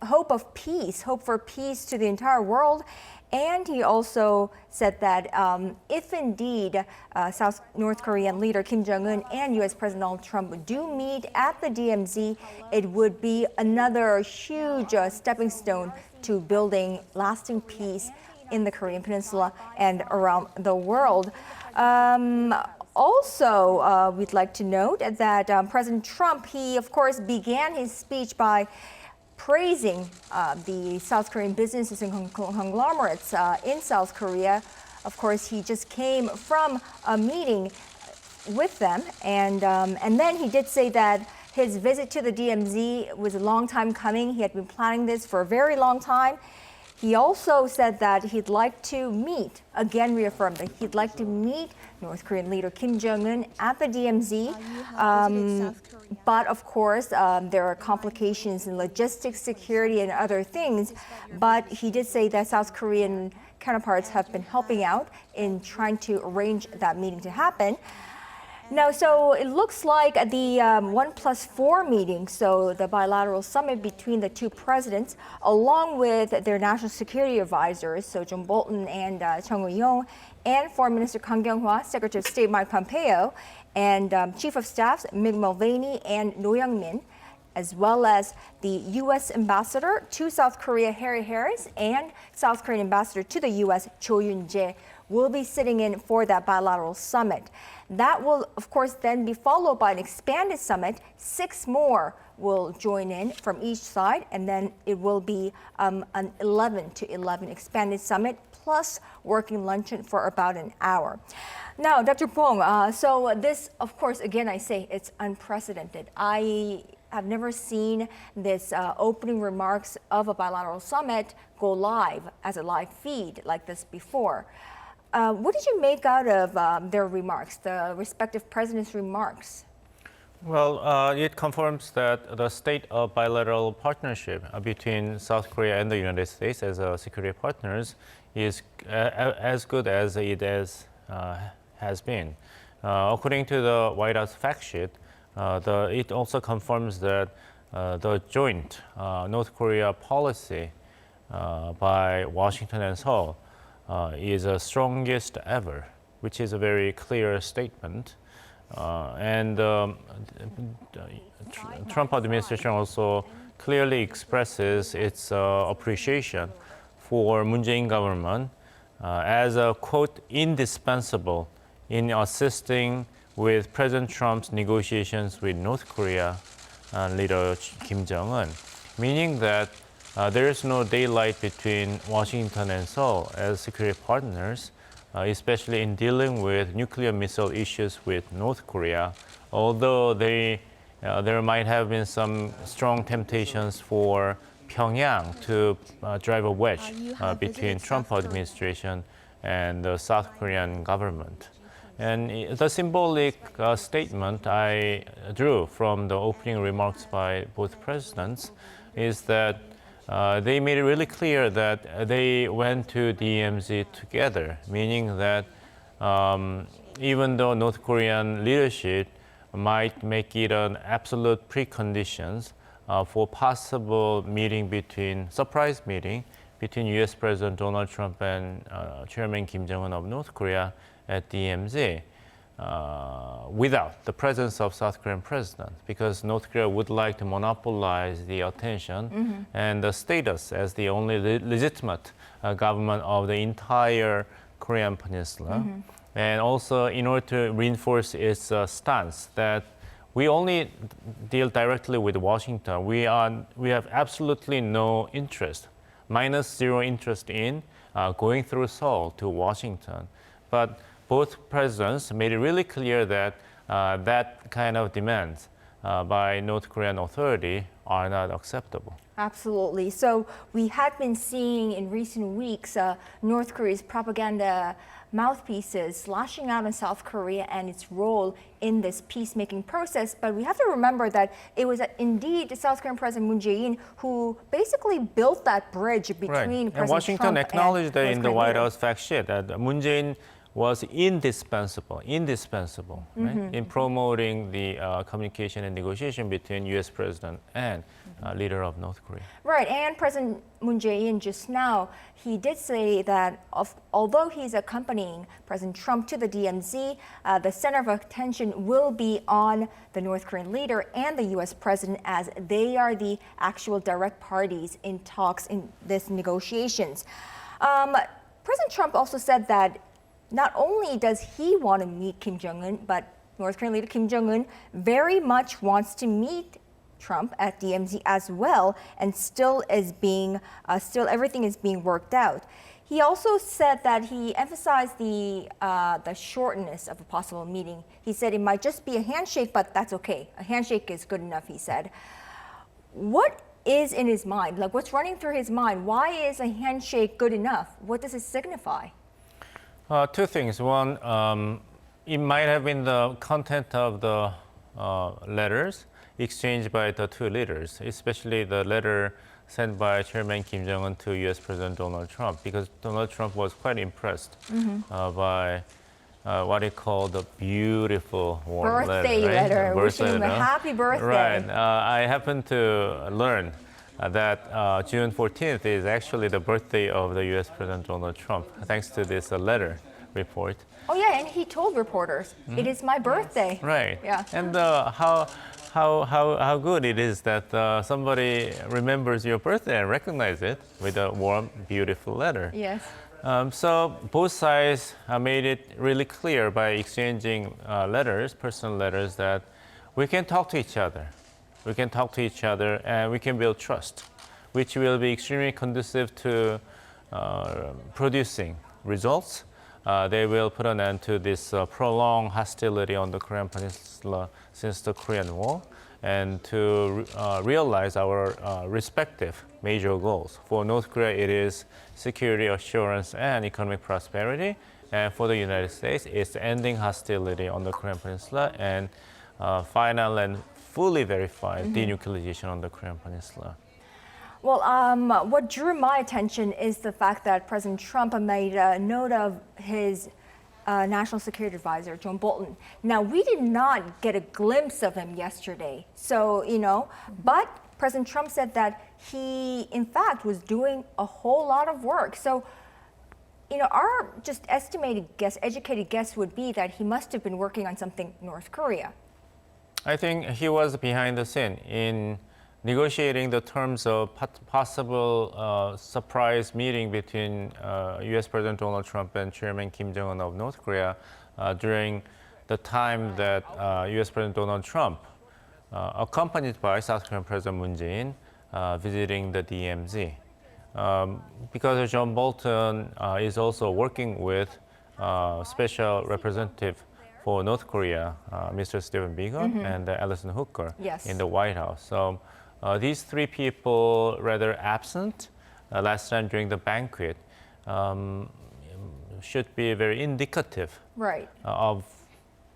hope for peace to the entire world. And he also said that if indeed North Korean leader Kim Jong-un and U.S. President Donald Trump do meet at the DMZ, it would be another huge stepping stone to building lasting peace in the Korean Peninsula and around the world. Also, we'd like to note that President Trump, he of course began his speech by praising the South Korean businesses and conglomerates in South Korea. Of course, he just came from a meeting with them, and then he did say that his visit to the DMZ was a long time coming. He had been planning this for a very long time. He also said that he'd like to meet, again reaffirmed that he'd like to meet North Korean leader Kim Jong-un at the DMZ. But of course, there are complications in logistics, security, and other things. But he did say that South Korean counterparts have been helping out in trying to arrange that meeting to happen. Now, so it looks like the 1+4 meeting, so the bilateral summit between the 2 presidents, along with their national security advisors, so John Bolton and Chung Eui-yong, and Foreign Minister Kang Kyung-hwa, Secretary of State Mike Pompeo, and Chief of Staffs Mick Mulvaney and No Young-min, as well as the U.S. Ambassador to South Korea, Harry Harris, and South Korean Ambassador to the U.S., Cho Yoon-jae, will be sitting in for that bilateral summit. That will, of course, then be followed by an expanded summit. 6 more will join in from each side, and then it will be an 11-to-11 expanded summit, plus working luncheon for about an hour. Now, Dr. Bong, so this, of course, again, I say it's unprecedented. I have never seen this opening remarks of a bilateral summit go live as a live feed like this before. What did you make out of their remarks, the respective presidents' remarks? Well, it confirms that the state of bilateral partnership between South Korea and the United States as security partners is as good as it has been. According to the White House fact sheet, it also confirms that the joint North Korea policy by Washington and Seoul is the strongest ever, which is a very clear statement. And Trump administration also clearly expresses its appreciation for Moon Jae-in government as a, quote, indispensable in assisting with President Trump's negotiations with North Korea leader Kim Jong-un, meaning that there is no daylight between Washington and Seoul as security partners, especially in dealing with nuclear missile issues with North Korea, although there might have been some strong temptations for Pyongyang to drive a wedge between Trump administration and the South Korean government. And the symbolic statement I drew from the opening remarks by both presidents is that they made it really clear that they went to DMZ together, meaning that even though North Korean leadership might make it an absolute preconditions for possible surprise meeting between U.S. President Donald Trump and Chairman Kim Jong-un of North Korea at DMZ without the presence of South Korean president, because North Korea would like to monopolize the attention and the status as the only legitimate government of the entire Korean peninsula. And also in order to reinforce its stance that we only deal directly with Washington. We have absolutely no interest, -0 interest in going through Seoul to Washington. But both presidents made it really clear that that kind of demands by North Korean authority are not acceptable. Absolutely. So we had been seeing in recent weeks North Korea's propaganda mouthpieces lashing out on South Korea and its role in this peacemaking process. But we have to remember that it was indeed the South Korean President Moon Jae-in who basically built that bridge between President and Washington Trump acknowledged that and in the North White Korean House fact sheet that Moon Jae-in was indispensable right, in promoting the communication and negotiation between U.S. President and leader of North Korea. Right, and President Moon Jae-in just now, he did say that although he's accompanying President Trump to the DMZ, the center of attention will be on the North Korean leader and the U.S. president, as they are the actual direct parties in talks in this negotiations. President Trump also said that not only does he want to meet Kim Jong-un, but North Korean leader Kim Jong-un very much wants to meet Trump at DMZ as well, and still everything is being worked out. He also said that he emphasized the shortness of a possible meeting. He said it might just be a handshake, but that's okay. A handshake is good enough, he said. What is in his mind? Like, what's running through his mind? Why is a handshake good enough? What does it signify? Two things. One, it might have been the content of the letters exchanged by the two leaders, especially the letter sent by Chairman Kim Jong-un to U.S. President Donald Trump, because Donald Trump was quite impressed by what he called the beautiful warm birthday letter. Wishing him a happy birthday. Right. I happened to learn that June 14th is actually the birthday of the U.S. President Donald Trump, thanks to this letter report. Oh yeah, and he told reporters, "It is my birthday." Right. Yeah. And how good it is that somebody remembers your birthday and recognizes it with a warm, beautiful letter. Yes. So both sides made it really clear by exchanging letters, personal letters, that we can talk to each other. We can talk to each other and we can build trust, which will be extremely conducive to producing results. They will put an end to this prolonged hostility on the Korean Peninsula since the Korean War, and to realize our respective major goals. For North Korea, it is security assurance and economic prosperity. And for the United States, it's ending hostility on the Korean Peninsula and final and fully verified denuclearization on the Korean Peninsula. Well, what drew my attention is the fact that President Trump made a note of his National Security Advisor, John Bolton. Now, we did not get a glimpse of him yesterday. So, but President Trump said that he, in fact, was doing a whole lot of work. So, our just estimated guess, educated guess would be that he must have been working on something North Korea. I think he was behind the scene in negotiating the terms of possible surprise meeting between U.S. President Donald Trump and Chairman Kim Jong-un of North Korea during the time that U.S. President Donald Trump, accompanied by South Korean President Moon Jae-in, visiting the DMZ. Because John Bolton is also working with Special Representative for North Korea, Mr. Stephen Biegun, and Alison Hooker Yes. in the White House. So these three people rather absent last time during the banquet should be very indicative Right. of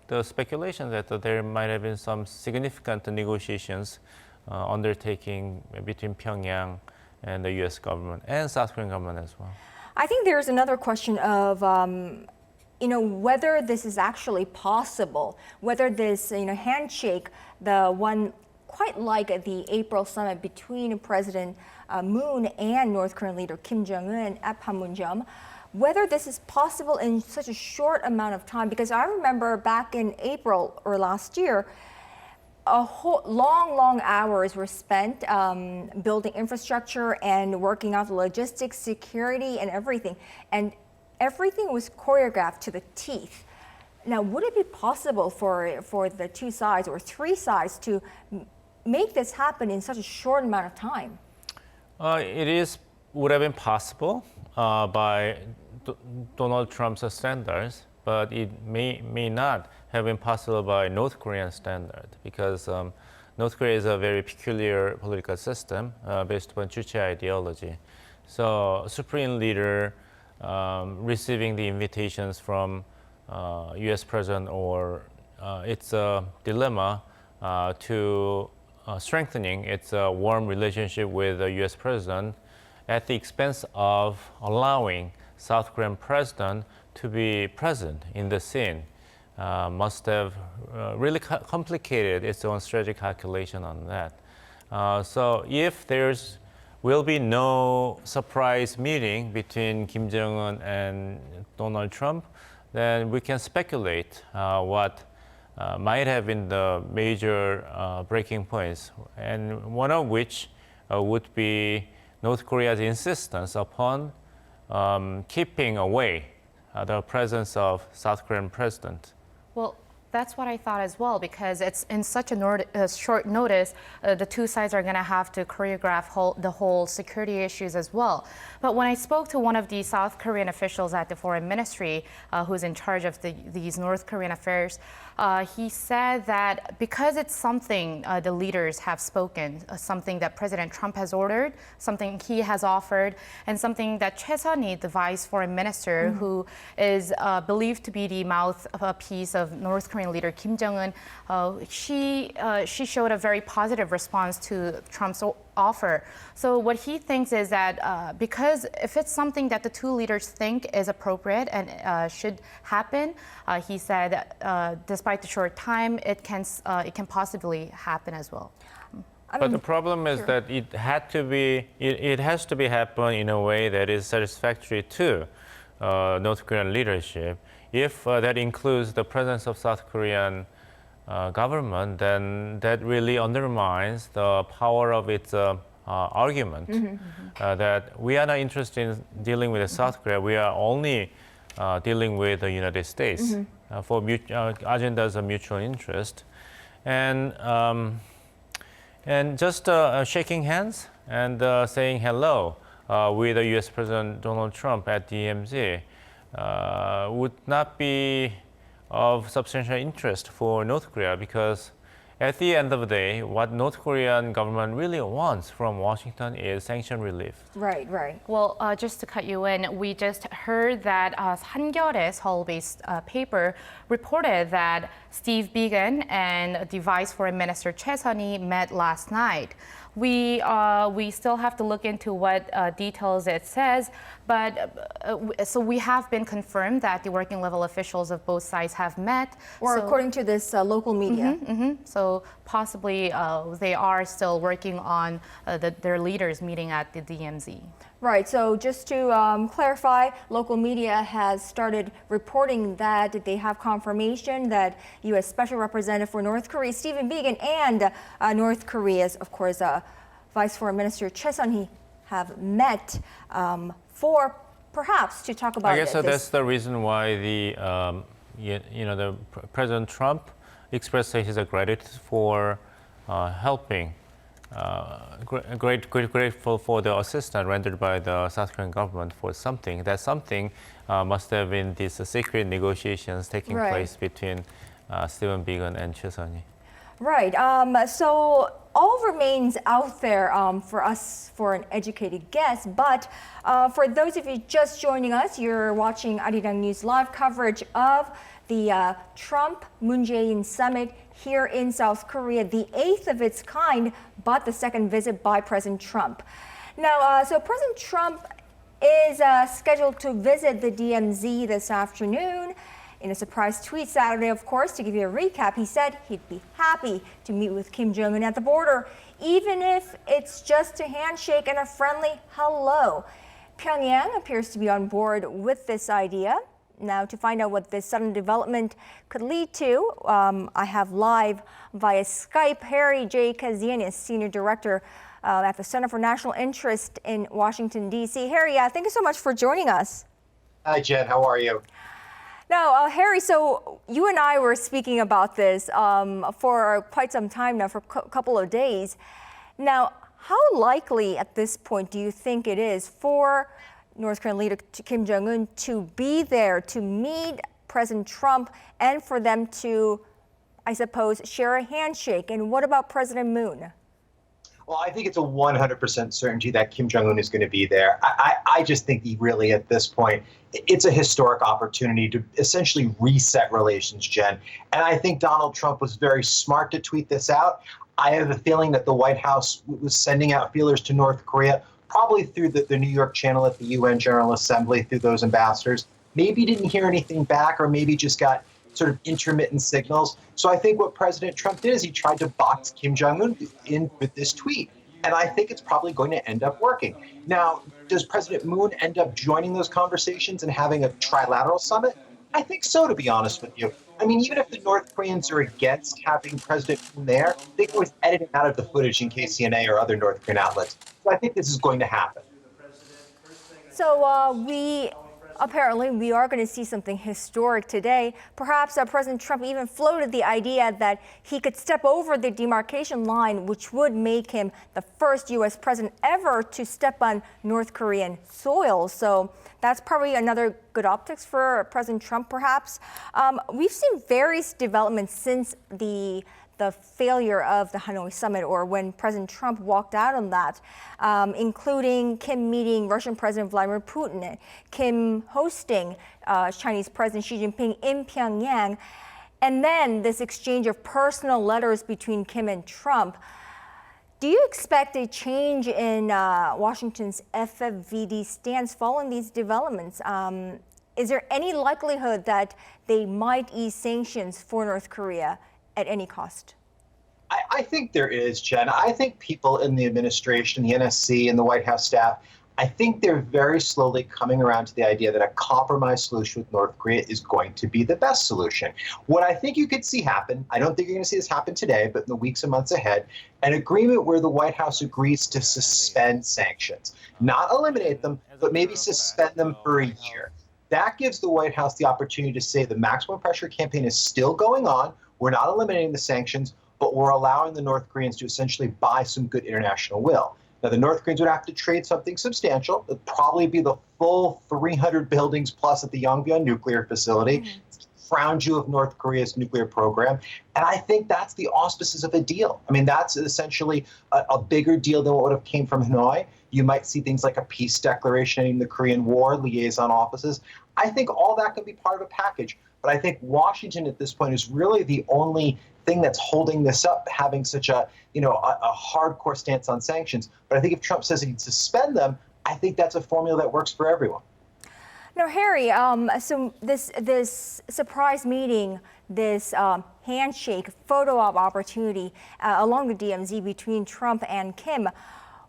the speculation that there might have been some significant negotiations undertaking between Pyongyang and the U.S. government and South Korean government as well. I think there's another question of, whether this is actually possible, whether this, handshake, the one quite like the April summit between President Moon and North Korean leader Kim Jong-un at Panmunjom, whether this is possible in such a short amount of time. Because I remember back in April or last year, a whole long hours were spent building infrastructure and working out the logistics, security, and everything. And everything was choreographed to the teeth. Now, would it be possible for the two sides or three sides to make this happen in such a short amount of time? Would have been possible by Donald Trump's standards, but it may not have been possible by North Korean standard, because North Korea is a very peculiar political system based upon Juche ideology. So Supreme Leader receiving the invitations from U.S. President, or it's a dilemma to strengthening its warm relationship with the U.S. President at the expense of allowing South Korean President to be present in the scene. Must have really complicated its own strategic calculation on that. So if will be no surprise meeting between Kim Jong-un and Donald Trump, then we can speculate what might have been the major breaking points, and one of which would be North Korea's insistence upon keeping away the presence of South Korean president. Well, that's what I thought as well, because it's in such a short notice, the two sides are going to have to choreograph the whole security issues as well. But when I spoke to one of the South Korean officials at the foreign ministry, who's in charge of these North Korean affairs, he said that because it's something the leaders have spoken, something that President Trump has ordered, something he has offered, and something that Choi Sun-hee, the vice foreign minister, who is believed to be the mouthpiece of North Korean leader Kim Jong-un, she showed a very positive response to Trump's offer. So what he thinks is that because if it's something that the two leaders think is appropriate and should happen, he said despite the short time, it can possibly happen as well. But the problem is that it has to be happen in a way that is satisfactory to North Korean leadership. If that includes the presence of South Korean government, then that really undermines the power of its argument that we are not interested in dealing with South Korea. We are only dealing with the United States for agendas of mutual interest, and just shaking hands and saying hello with the U.S. President Donald Trump at DMZ would not be of substantial interest for North Korea, because at the end of the day, what North Korean government really wants from Washington is sanction relief. Right. Well, just to cut you in, we just heard that 한겨레 Seoul-based paper reported that Steve Biegun and the Vice Foreign Minister Choi Sun-hee met last night. We still have to look into what details it says, but so we have been confirmed that the working level officials of both sides have met. Or according to this local media. So possibly they are still working on their leaders meeting at the DMZ. Right, so just to clarify, local media has started reporting that they have confirmation that U.S. Special Representative for North Korea, Stephen Biegun, and North Korea's, of course, Vice Foreign Minister Choi Sun-hee have met for perhaps to talk about I guess that's the reason why the President Trump expressed his gratitude for helping. Grateful for the assistance rendered by the South Korean government for something. That something must have been these secret negotiations taking place between Stephen Biegun and Choi Sun-yi. Right. So all remains out there for us for an educated guess. But for those of you just joining us, you're watching Arirang News live coverage of the Trump-Moon Jae-in summit here in South Korea, the 8th of its kind, but the second visit by President Trump. Now, so President Trump is scheduled to visit the DMZ this afternoon. In a surprise tweet Saturday, of course, to give you a recap, he said he'd be happy to meet with Kim Jong-un at the border, even if it's just a handshake and a friendly hello. Pyongyang appears to be on board with this idea. Now, to find out what this sudden development could lead to, I have live via Skype Harry J Casillas, Senior Director at the Center for National Interest in Washington, D.C. Harry, thank you so much for joining us. Hi, Jen. How are you? Now, Harry, so you and I were speaking about this for quite some time now, for a couple of days. Now, how likely at this point do you think it is for North Korean leader Kim Jong-un to be there to meet President Trump and for them to, I suppose, share a handshake? And what about President Moon? Well, I think it's a 100% certainty that Kim Jong-un is going to be there. I just think he really, at this point, it's a historic opportunity to essentially reset relations, Jen. And I think Donald Trump was very smart to tweet this out. I have a feeling that the White House was sending out feelers to North Korea, probably through the New York channel at the UN General Assembly, through those ambassadors. Maybe didn't hear anything back, or maybe just got sort of intermittent signals. So I think what President Trump did is he tried to box Kim Jong-un in with this tweet. And I think it's probably going to end up working. Now, does President Moon end up joining those conversations and having a trilateral summit? I think so, to be honest with you. I mean, even if the North Koreans are against having President Moon there, they can always edit it out of the footage in KCNA or other North Korean outlets. So I think this is going to happen. So apparently we are going to see something historic today. Perhaps President Trump even floated the idea that he could step over the demarcation line, which would make him the first U.S. president ever to step on North Korean soil. So that's probably another good optics for President Trump, perhaps. We've seen various developments since the failure of the Hanoi summit, or when President Trump walked out on that, including Kim meeting Russian President Vladimir Putin, Kim hosting Chinese President Xi Jinping in Pyongyang, and then this exchange of personal letters between Kim and Trump. Do you expect a change in Washington's FFVD stance following these developments? Is there any likelihood that they might ease sanctions for North Korea at any cost? I think there is, Jen. I think people in the administration, the NSC, and the White House staff, I think they're very slowly coming around to the idea that a compromise solution with North Korea is going to be the best solution. What I think you could see happen, I don't think you're going to see this happen today, but in the weeks and months ahead, an agreement where the White House agrees to suspend sanctions, not eliminate them, but maybe suspend them for a year. That gives the White House the opportunity to say the maximum pressure campaign is still going on. We're not eliminating the sanctions, but we're allowing the North Koreans to essentially buy some good international will. Now, the North Koreans would have to trade something substantial. It'd probably be the full 300 buildings plus at the Yongbyon nuclear facility, crown jewel of North Korea's nuclear program. And I think that's the auspices of a deal. I mean, that's essentially a bigger deal than what would have came from Hanoi. You might see things like a peace declaration in the Korean War, liaison offices. I think all that can be part of a package. But I think Washington at this point is really the only thing that's holding this up, having such a hardcore stance on sanctions. But I think if Trump says he'd suspend them, I think that's a formula that works for everyone. Now, Harry, so this surprise meeting, this handshake, photo op opportunity along the DMZ between Trump and Kim,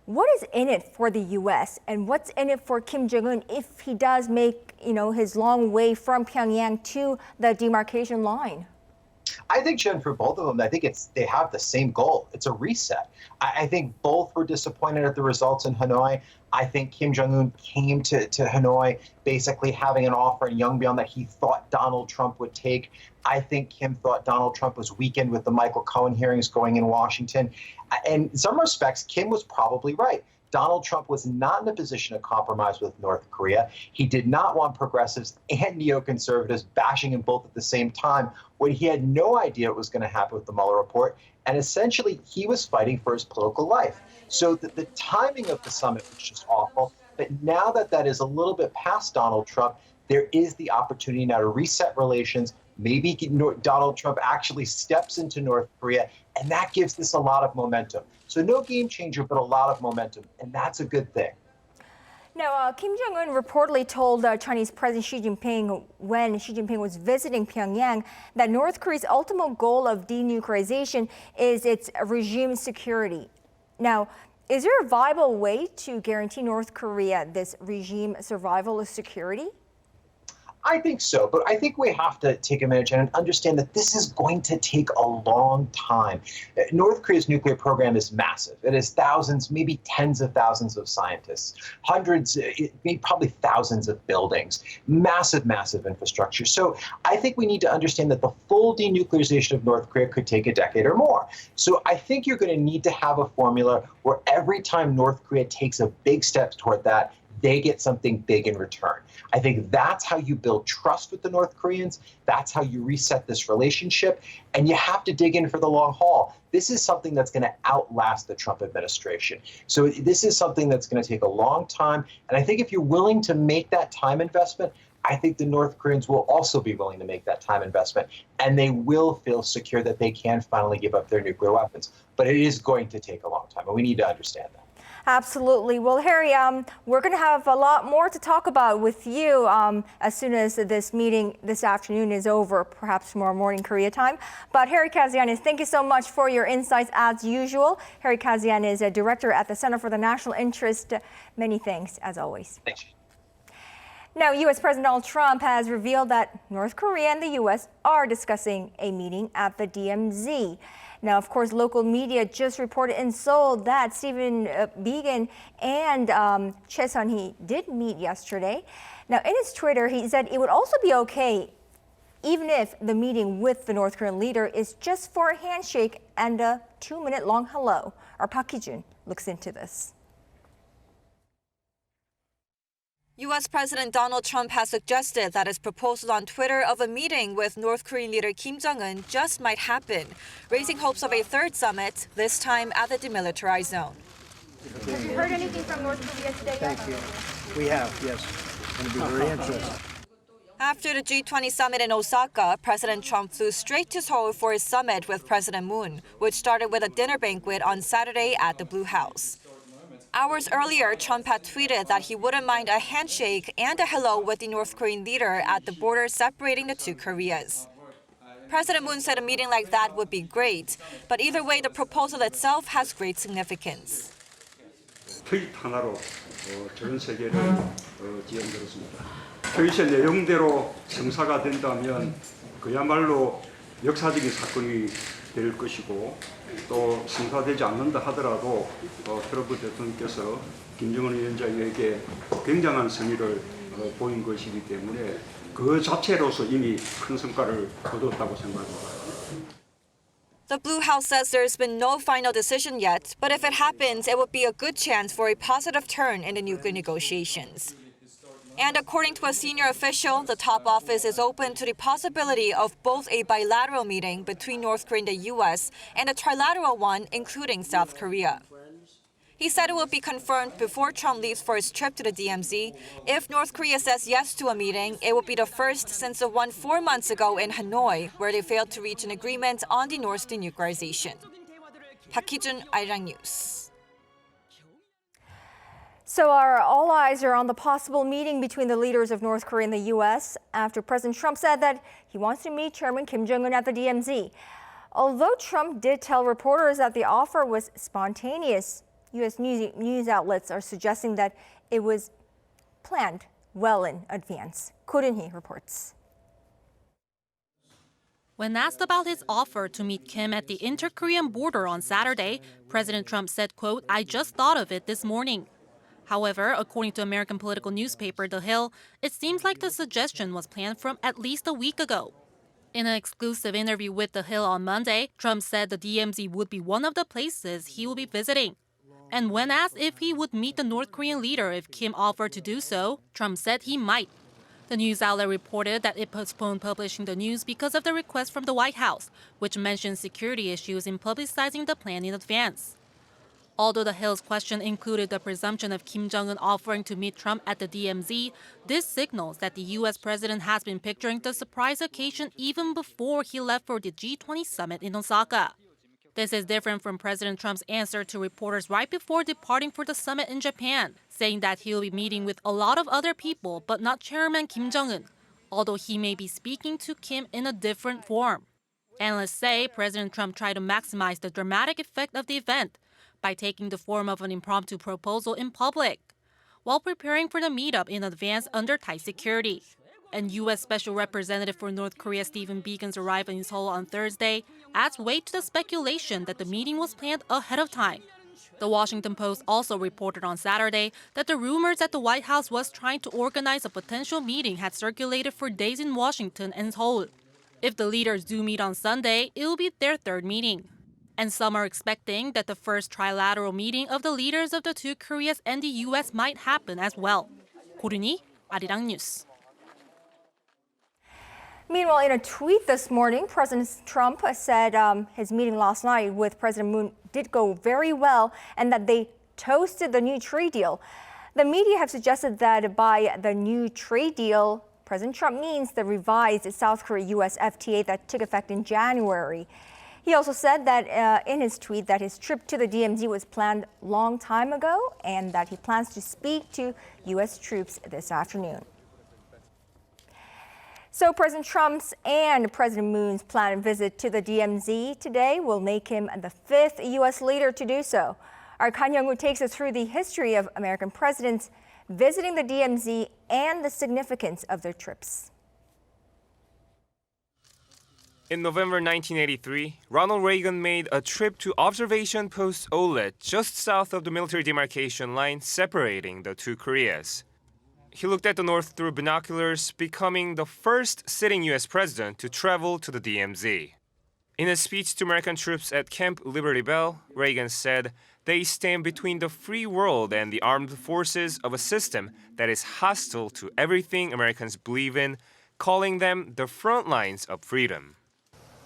what is in it for the U.S. and what's in it for Kim Jong-un if he does make his long way from Pyongyang to the demarcation line? I think, Jen, for both of them, I think they have the same goal. It's a reset. I think both were disappointed at the results in Hanoi. I think Kim Jong-un came to Hanoi basically having an offer in Yongbyon that he thought Donald Trump would take. I think Kim thought Donald Trump was weakened with the Michael Cohen hearings going in Washington. And in some respects, Kim was probably right. Donald Trump was not in a position to compromise with North Korea. He did not want progressives and neoconservatives bashing him both at the same time when he had no idea what was going to happen with the Mueller report. And essentially, he was fighting for his political life. So the timing of the summit was just awful. But now that is a little bit past Donald Trump, there is the opportunity now to reset relations. Maybe Donald Trump actually steps into North Korea, and that gives this a lot of momentum. So no game changer, but a lot of momentum, and that's a good thing. Now, Kim Jong-un reportedly told Chinese President Xi Jinping when Xi Jinping was visiting Pyongyang that North Korea's ultimate goal of denuclearization is its regime security. Now, is there a viable way to guarantee North Korea this regime survival of security? I think so, but I think we have to take a minute and understand that this is going to take a long time. North Korea's nuclear program is massive. It has thousands, maybe tens of thousands of scientists, hundreds, maybe probably thousands of buildings, massive, massive infrastructure. So I think we need to understand that the full denuclearization of North Korea could take a decade or more. So I think you're going to need to have a formula where every time North Korea takes a big step toward that, they get something big in return. I think that's how you build trust with the North Koreans. That's how you reset this relationship. And you have to dig in for the long haul. This is something that's going to outlast the Trump administration. So this is something that's going to take a long time. And I think if you're willing to make that time investment, I think the North Koreans will also be willing to make that time investment. And they will feel secure that they can finally give up their nuclear weapons. But it is going to take a long time. And we need to understand that. Absolutely. Well, Harry, we're going to have a lot more to talk about with you as soon as this meeting this afternoon is over, perhaps tomorrow morning Korea time. But Harry Casillas, thank you so much for your insights as usual. Harry Casillas is a director at the Center for the National Interest. Many thanks, as always. Thanks. Now, U.S. President Donald Trump has revealed that North Korea and the U.S. are discussing a meeting at the DMZ. Now, of course, local media just reported in Seoul that Stephen Biegun and Choi Sun-hee did meet yesterday. Now, in his Twitter, he said it would also be okay even if the meeting with the North Korean leader is just for a handshake and a 2-minute long hello. Our Park Hee-jun looks into this. U.S. President Donald Trump has suggested that his proposal on Twitter of a meeting with North Korean leader Kim Jong-un just might happen, raising hopes of a third summit, this time at the demilitarized zone. Have you heard anything from North Korea today? Thank you. We have, yes. It's going to be very interesting. After the G20 summit in Osaka, President Trump flew straight to Seoul for his summit with President Moon, which started with a dinner banquet on Saturday at the Blue House. Hours earlier, Trump had tweeted that he wouldn't mind a handshake and a hello with the North Korean leader at the border separating the two Koreas. President Moon said a meeting like that would be great, but either way, the proposal itself has great significance. 트윗 하나로 전 세계를 지연들었습니다. 트윗의 내용대로 성사가 된다면 그야말로 역사적인 사건이 될 것이고 또 성사되지 않는다 하더라도 트럼프 대통령께서 김정은 위원장에게 굉장한 성의를 보인 것이기 때문에 그 자체로서 이미 큰 성과를 거뒀다고 생각합니다. The Blue House says there's been no final decision yet, but if it happens, it would be a good chance for a positive turn in the nuclear negotiations. And according to a senior official, the top office is open to the possibility of both a bilateral meeting between North Korea and the U.S. and a trilateral one, including South Korea. He said it will be confirmed before Trump leaves for his trip to the DMZ. If North Korea says yes to a meeting, it will be the first since the one 4 months ago in Hanoi, where they failed to reach an agreement on the North denuclearization. Park Hee-jun, Arirang News. So all eyes are on the possible meeting between the leaders of North Korea and the U.S. after President Trump said that he wants to meet Chairman Kim Jong-un at the DMZ. Although Trump did tell reporters that the offer was spontaneous, U.S. news outlets are suggesting that it was planned well in advance. Ko Eun-hee reports. When asked about his offer to meet Kim at the inter-Korean border on Saturday, President Trump said, quote, "I just thought of it this morning." However, according to American political newspaper The Hill, it seems like the suggestion was planned from at least a week ago. In an exclusive interview with The Hill on Monday, Trump said the DMZ would be one of the places he will be visiting. And when asked if he would meet the North Korean leader if Kim offered to do so, Trump said he might. The news outlet reported that it postponed publishing the news because of the request from the White House, which mentioned security issues in publicizing the plan in advance. Although The Hill's question included the presumption of Kim Jong-un offering to meet Trump at the DMZ, this signals that the U.S. president has been picturing the surprise occasion even before he left for the G20 summit in Osaka. This is different from President Trump's answer to reporters right before departing for the summit in Japan, saying that he'll be meeting with a lot of other people but not Chairman Kim Jong-un, although he may be speaking to Kim in a different form. Analysts say President Trump tried to maximize the dramatic effect of the event by taking the form of an impromptu proposal in public, while preparing for the meetup in advance under tight security. And U.S. Special Representative for North Korea Stephen Biegun's arrival in Seoul on Thursday adds weight to the speculation that the meeting was planned ahead of time. The Washington Post also reported on Saturday that the rumors that the White House was trying to organize a potential meeting had circulated for days in Washington and Seoul. If the leaders do meet on Sunday, it will be their third meeting. And some are expecting that the first trilateral meeting of the leaders of the two Koreas and the U.S. might happen as well. 고르니, Arirang News. Meanwhile, in a tweet this morning, President Trump said his meeting last night with President Moon did go very well and that they toasted the new trade deal. The media have suggested that by the new trade deal, President Trump means the revised South Korea-U.S. FTA that took effect in January. He also said that in his tweet that his trip to the DMZ was planned a long time ago and that he plans to speak to U.S. troops this afternoon. So President Trump's and President Moon's planned visit to the DMZ today will make him the fifth U.S. leader to do so. Our Kan Young-woo takes us through the history of American presidents visiting the DMZ and the significance of their trips. In November 1983, Ronald Reagan made a trip to observation post Olet just south of the military demarcation line separating the two Koreas. He looked at the north through binoculars, becoming the first sitting U.S. president to travel to the DMZ. In a speech to American troops at Camp Liberty Bell, Reagan said, "They stand between the free world and the armed forces of a system that is hostile to everything Americans believe in, calling them the front lines of freedom."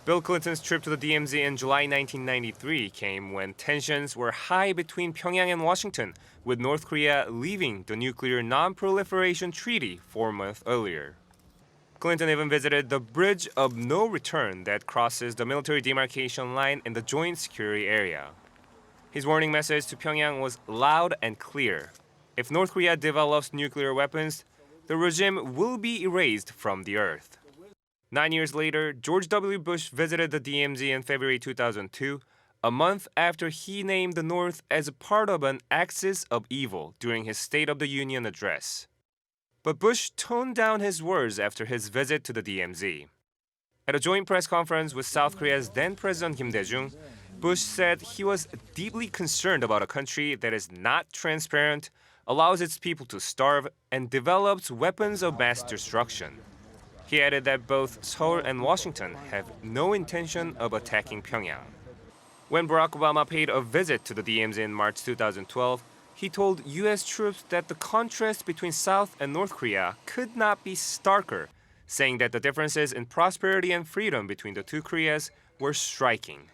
Bill Clinton's trip to the DMZ in July 1993 came when tensions were high between Pyongyang and Washington, with North Korea leaving the Nuclear Non-Proliferation Treaty 4 months earlier. Clinton even visited the Bridge of No Return that crosses the military demarcation line in the Joint Security Area. His warning message to Pyongyang was loud and clear. If North Korea develops nuclear weapons, the regime will be erased from the earth. 9 years later, George W. Bush visited the DMZ in February 2002, a month after he named the North as a part of an axis of evil during his State of the Union address. But Bush toned down his words after his visit to the DMZ. At a joint press conference with South Korea's then-President Kim Dae-jung, Bush said he was deeply concerned about a country that is not transparent, allows its people to starve, and develops weapons of mass destruction. He added that both Seoul and Washington have no intention of attacking Pyongyang. When Barack Obama paid a visit to the DMZ in March 2012, he told U.S. troops that the contrast between South and North Korea could not be starker, saying that the differences in prosperity and freedom between the two Koreas were striking.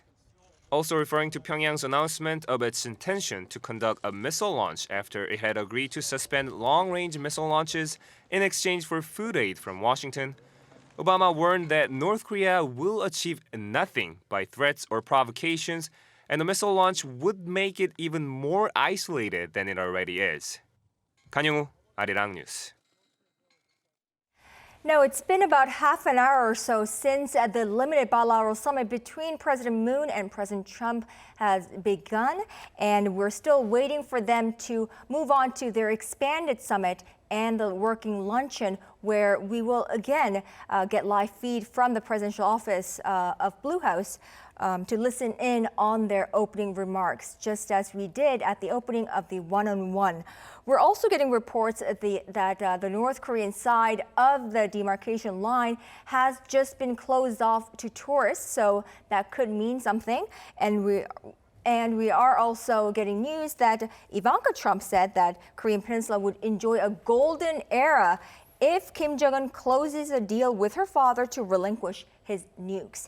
Also referring to Pyongyang's announcement of its intention to conduct a missile launch after it had agreed to suspend long-range missile launches in exchange for food aid from Washington, Obama warned that North Korea will achieve nothing by threats or provocations, and the missile launch would make it even more isolated than it already is. Kan Young-woo, Arirang News. Now, it's been about half an hour or so since the limited bilateral summit between President Moon and President Trump has begun, and we're still waiting for them to move on to their expanded summit and the working luncheon, where we will again get live feed from the presidential office of Blue House to listen in on their opening remarks, just as we did at the opening of the one-on-one. We're also getting reports that the North Korean side of the demarcation line has just been closed off to tourists, so that could mean something. And we are also getting news that Ivanka Trump said that Korean Peninsula would enjoy a golden era if Kim Jong-un closes a deal with her father to relinquish his nukes.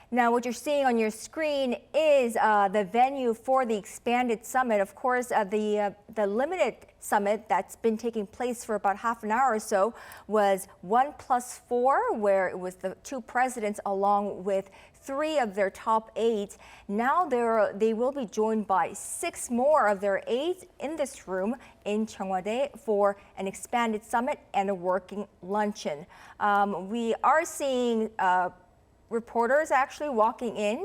Now, what you're seeing on your screen is the venue for the expanded summit. Of course, the limited summit that's been taking place for about half an hour or so was 1+4, where it was the two presidents along with 3 of their top aides. Now they will be joined by 6 more of their aides in this room in Cheongwade for an expanded summit and a working luncheon. We are seeing reporters actually walking in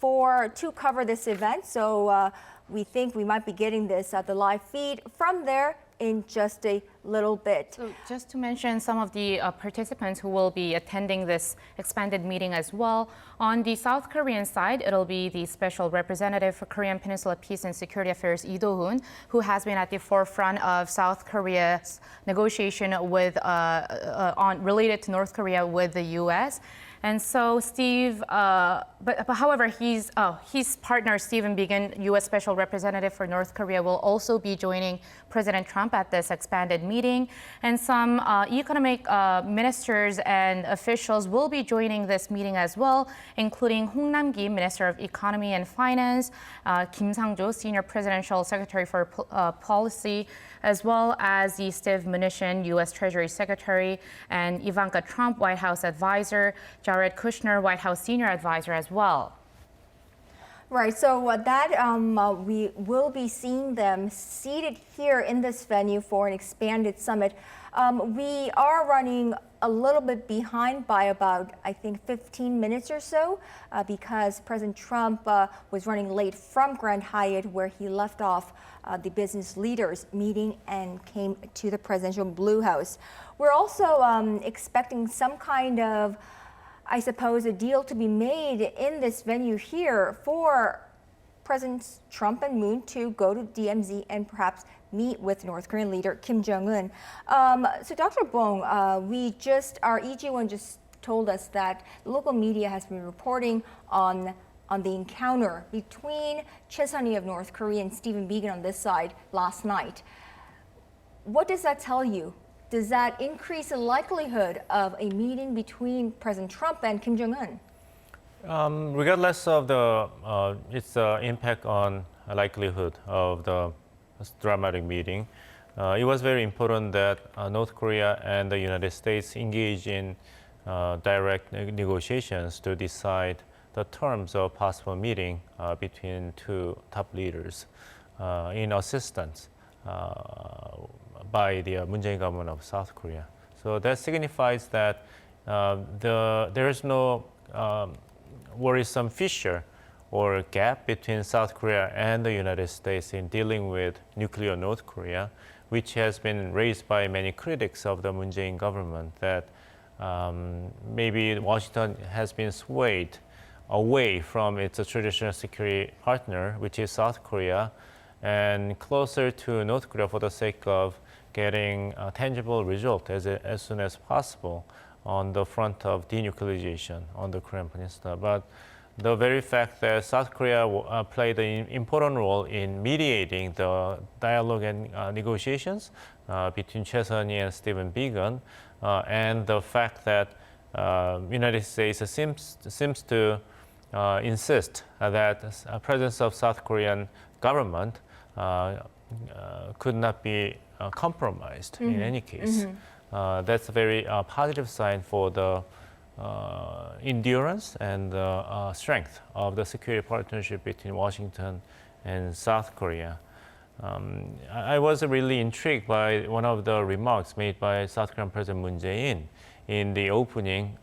to cover this event. So we think we might be getting this the live feed from there in just a little bit. So just to mention some of the participants who will be attending this expanded meeting as well. On the South Korean side, it'll be the Special Representative for Korean Peninsula Peace and Security Affairs, Lee Do-hoon, who has been at the forefront of South Korea's negotiation with related to North Korea with the U.S. And so however, his partner, Stephen Biegun, U.S. Special Representative for North Korea, will also be joining President Trump at this expanded meeting. And some economic ministers and officials will be joining this meeting as well, including Hong Nam-gi, Minister of Economy and Finance, Kim Sang-jo, Senior Presidential Secretary for Policy, as well as the Steve Mnuchin, U.S. Treasury Secretary, and Ivanka Trump, White House Advisor, Jared Kushner, White House Senior Advisor as well. Right, so we will be seeing them seated here in this venue for an expanded summit. We are running a little bit behind by about, I think, 15 minutes or so because President Trump was running late from Grand Hyatt, where he left off the business leaders meeting and came to the presidential Blue House. We're also expecting some kind of, I suppose, a deal to be made in this venue here for Presidents Trump and Moon to go to DMZ and perhaps meet with North Korean leader Kim Jong-un. So Dr. Bong, our EG1 just told us that the local media has been reporting on the encounter between Choi Sun-hee of North Korea and Stephen Biegun on this side last night. What does that tell you? Does that increase the likelihood of a meeting between President Trump and Kim Jong-un? Regardless of its impact on likelihood of the dramatic meeting, it was very important that North Korea and the United States engage in direct negotiations to decide the terms of possible meeting between two top leaders in assistance by the Moon Jae-in government of South Korea. So that signifies that there is no worrisome fissure or gap between South Korea and the United States in dealing with nuclear North Korea, which has been raised by many critics of the Moon Jae-in government, that maybe Washington has been swayed away from its traditional security partner, which is South Korea, and closer to North Korea for the sake of getting a tangible result as soon as possible on the front of denuclearization on the Korean Peninsula. But the very fact that South Korea played an important role in mediating the dialogue and negotiations between Choi Sun-hee and Stephen Biegun, and the fact that United States seems to insist that presence of South Korean government could not be compromised in any case. That's a very positive sign for the endurance and the strength of the security partnership between Washington and South Korea. I was really intrigued by one of the remarks made by South Korean President Moon Jae-in in the opening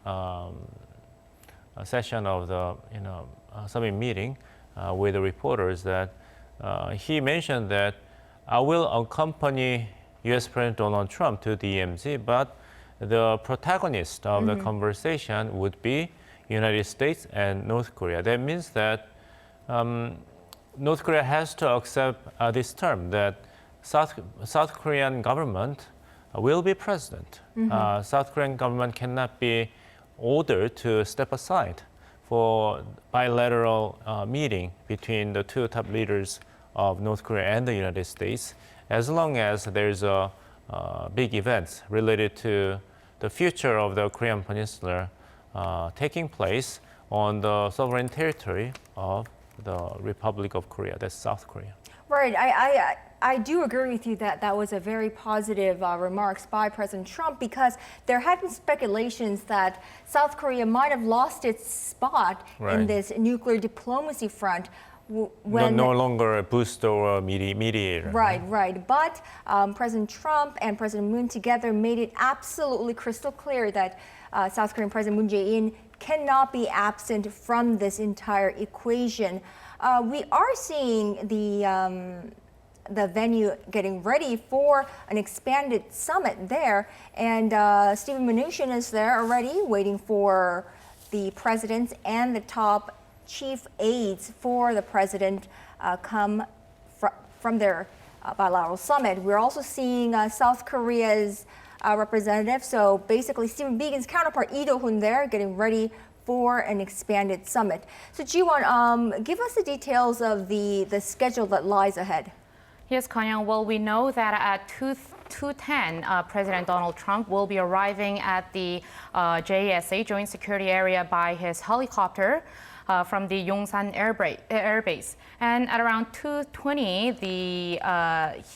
session of the summit meeting with the reporters that he mentioned that I will accompany U.S. President Donald Trump to DMZ, but the protagonist of the conversation would be United States and North Korea. That means that North Korea has to accept this term that South Korean government will be president. South Korean government cannot be ordered to step aside for bilateral meeting between the two top leaders of North Korea and the United States, as long as there's a big events related to the future of the Korean Peninsula taking place on the sovereign territory of the Republic of Korea, that's South Korea. Right. I do agree with you that that was a very positive remarks by President Trump, because there had been speculations that South Korea might have lost its spot in this nuclear diplomacy front. When no longer a booster or a mediator. Right. But President Trump and President Moon together made it absolutely crystal clear that South Korean President Moon Jae-in cannot be absent from this entire equation. We are seeing the venue getting ready for an expanded summit there, and Stephen Mnuchin is there already waiting for the presidents and the top chief aides for the president come from their bilateral summit. We're also seeing South Korea's representative, so basically Stephen Biegun's counterpart Lee Do-hun there getting ready for an expanded summit. So Jiwon, give us the details of the schedule that lies ahead. Yes, Kanyang. Well, we know that at 2:10, President Donald Trump will be arriving at the JSA, Joint Security Area, by his helicopter from the Yongsan Air Base. And at around 2:20,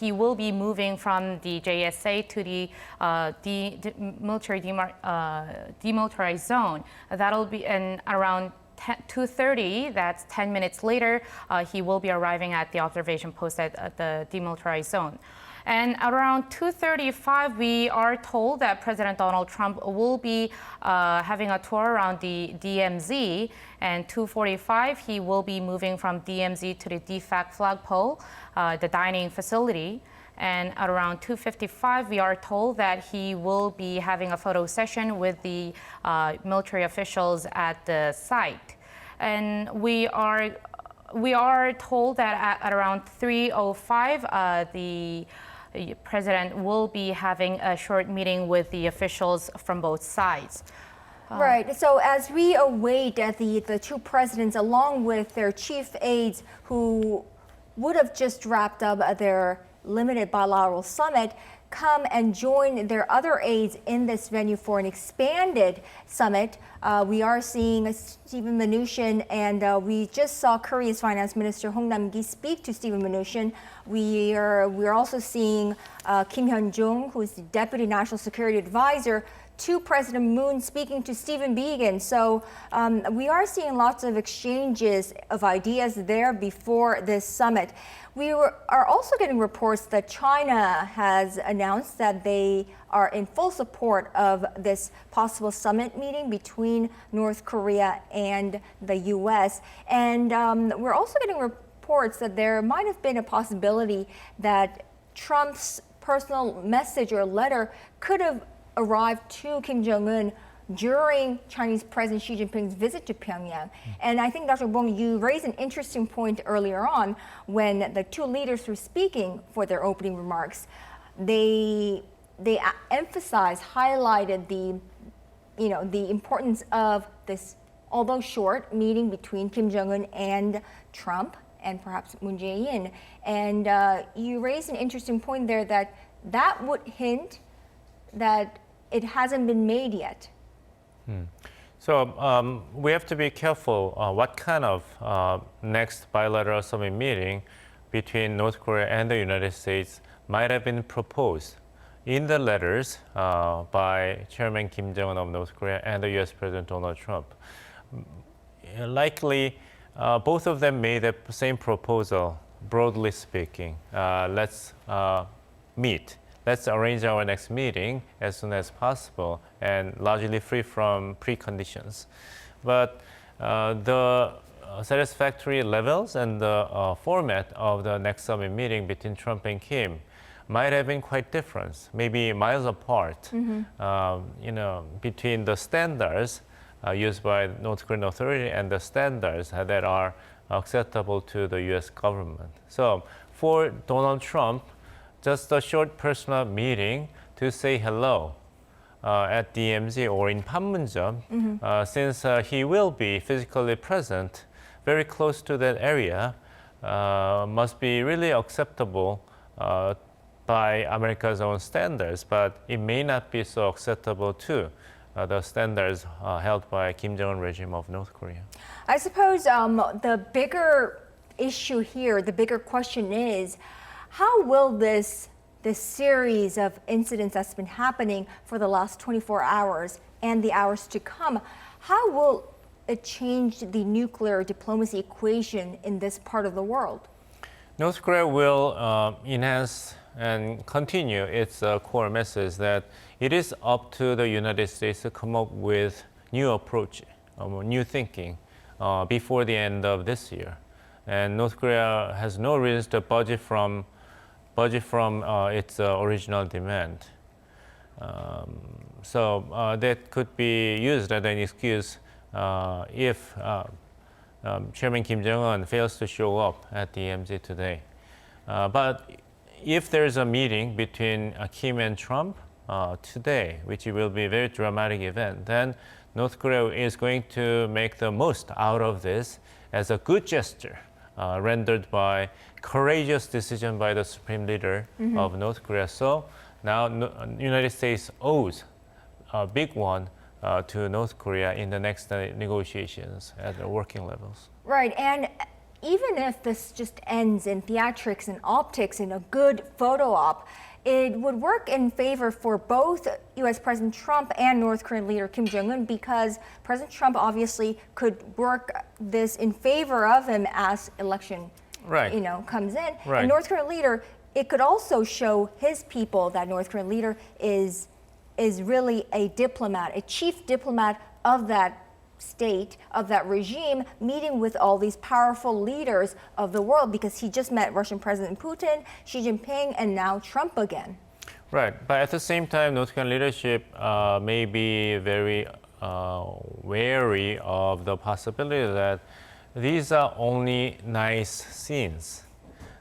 he will be moving from the JSA to the demilitarized zone. That'll be around 2:30, that's 10 minutes later, he will be arriving at the observation post at the demilitarized zone. And around 2:35, we are told that President Donald Trump will be having a tour around the DMZ. And 2:45, he will be moving from DMZ to the DFAC flagpole, the dining facility. And at around 2:55, we are told that he will be having a photo session with the military officials at the site. And we are told that at around 3:05, the president will be having a short meeting with the officials from both sides. Right. So as we await the two presidents, along with their chief aides who would have just wrapped up their limited bilateral summit, come and join their other aides in this venue for an expanded summit. We are seeing Stephen Mnuchin, and we just saw Korea's Finance Minister Hong Nam-gi speak to Stephen Mnuchin. We're also seeing Kim Hyun-jung, who is the Deputy National Security Advisor to President Moon, speaking to Stephen Biegun. So we are seeing lots of exchanges of ideas there before this summit. We are also getting reports that China has announced that they are in full support of this possible summit meeting between North Korea and the U.S. And we're also getting reports that there might have been a possibility that Trump's personal message or letter could have arrived to Kim Jong-un during Chinese President Xi Jinping's visit to Pyongyang. And I think, Dr. Bong, you raised an interesting point earlier on when the two leaders were speaking for their opening remarks. They highlighted the importance of this, although short, meeting between Kim Jong-un and Trump and perhaps Moon Jae-in. And you raised an interesting point there that would hint that it hasn't been made yet. So we have to be careful what kind of next bilateral summit meeting between North Korea and the United States might have been proposed in the letters by Chairman Kim Jong-un of North Korea and the U.S. President Donald Trump. Likely, both of them made the same proposal, broadly speaking. Let's meet. let's arrange our next meeting as soon as possible and largely free from preconditions. But the satisfactory levels and the format of the next summit meeting between Trump and Kim might have been quite different, maybe miles apart, between the standards used by North Korean authority and the standards that are acceptable to the U.S. government. So for Donald Trump, just a short personal meeting to say hello at DMZ or in Panmunjom, since he will be physically present very close to that area, must be really acceptable by America's own standards, but it may not be so acceptable to the standards held by Kim Jong-un regime of North Korea. I suppose the bigger issue here, the bigger question is, how will this series of incidents that's been happening for the last 24 hours and the hours to come, how will it change the nuclear diplomacy equation in this part of the world? North Korea will enhance and continue its core message that it is up to the United States to come up with new approach, new thinking before the end of this year. And North Korea has no reason to budget from its original demand. So that could be used as an excuse if Chairman Kim Jong-un fails to show up at the DMZ today. But if there is a meeting between Kim and Trump today, which will be a very dramatic event, then North Korea is going to make the most out of this as a good gesture rendered by courageous decision by the supreme leader of North Korea. So now United States owes a big one to North Korea in the next negotiations at the working levels. Right, and even if this just ends in theatrics and optics in a good photo op, it would work in favor for both U.S. President Trump and North Korean leader Kim Jong-un, because President Trump obviously could work this in favor of him as election comes in. Right. And North Korean leader, it could also show his people that North Korean leader is really a diplomat, a chief diplomat of that state, of that regime, meeting with all these powerful leaders of the world, because he just met Russian President Putin, Xi Jinping, and now Trump again. Right, but at the same time, North Korean leadership may be very wary of the possibility that these are only nice scenes.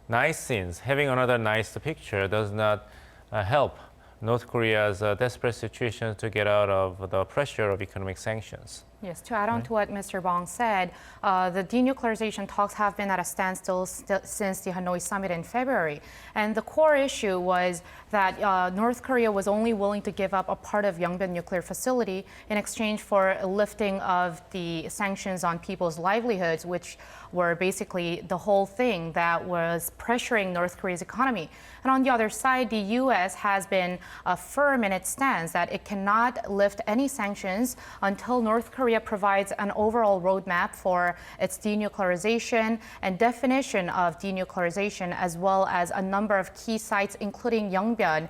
Nice scenes. Having another nice picture does not help North Korea's desperate situation to get out of the pressure of economic sanctions. Yes, to add on to what Mr. Bong said, the denuclearization talks have been at a standstill since the Hanoi summit in February. And the core issue was that North Korea was only willing to give up a part of Yongbyon nuclear facility in exchange for a lifting of the sanctions on people's livelihoods, which were basically the whole thing that was pressuring North Korea's economy. And on the other side, the U.S. has been firm in its stance that it cannot lift any sanctions until North Korea provides an overall roadmap for its denuclearization and definition of denuclearization, as well as a number of key sites, including Yongbyon,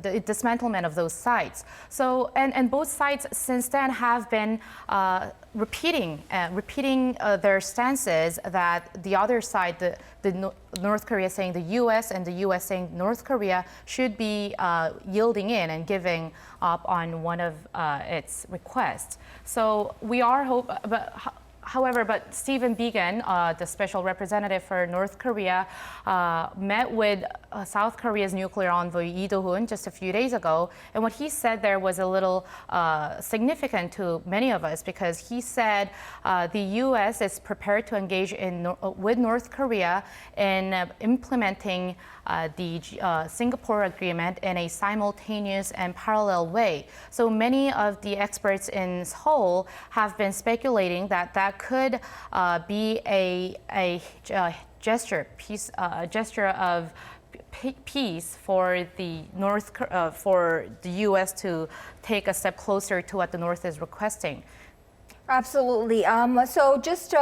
the dismantlement of those sites. So, and both sides since then have been repeating their stances that the other side, the North Korea saying the U.S. and the U.S. saying North Korea should be yielding in and up on one of its requests. So we are However, Stephen Biegun, the special representative for North Korea, met with South Korea's nuclear envoy Lee Do-hoon just a few days ago. And what he said there was a little significant to many of us, because he said the U.S. is prepared to engage with North Korea in implementing the Singapore Agreement in a simultaneous and parallel way. So many of the experts in Seoul have been speculating that that could be a gesture of peace for the U.S. to take a step closer to what the North is requesting. Absolutely. So just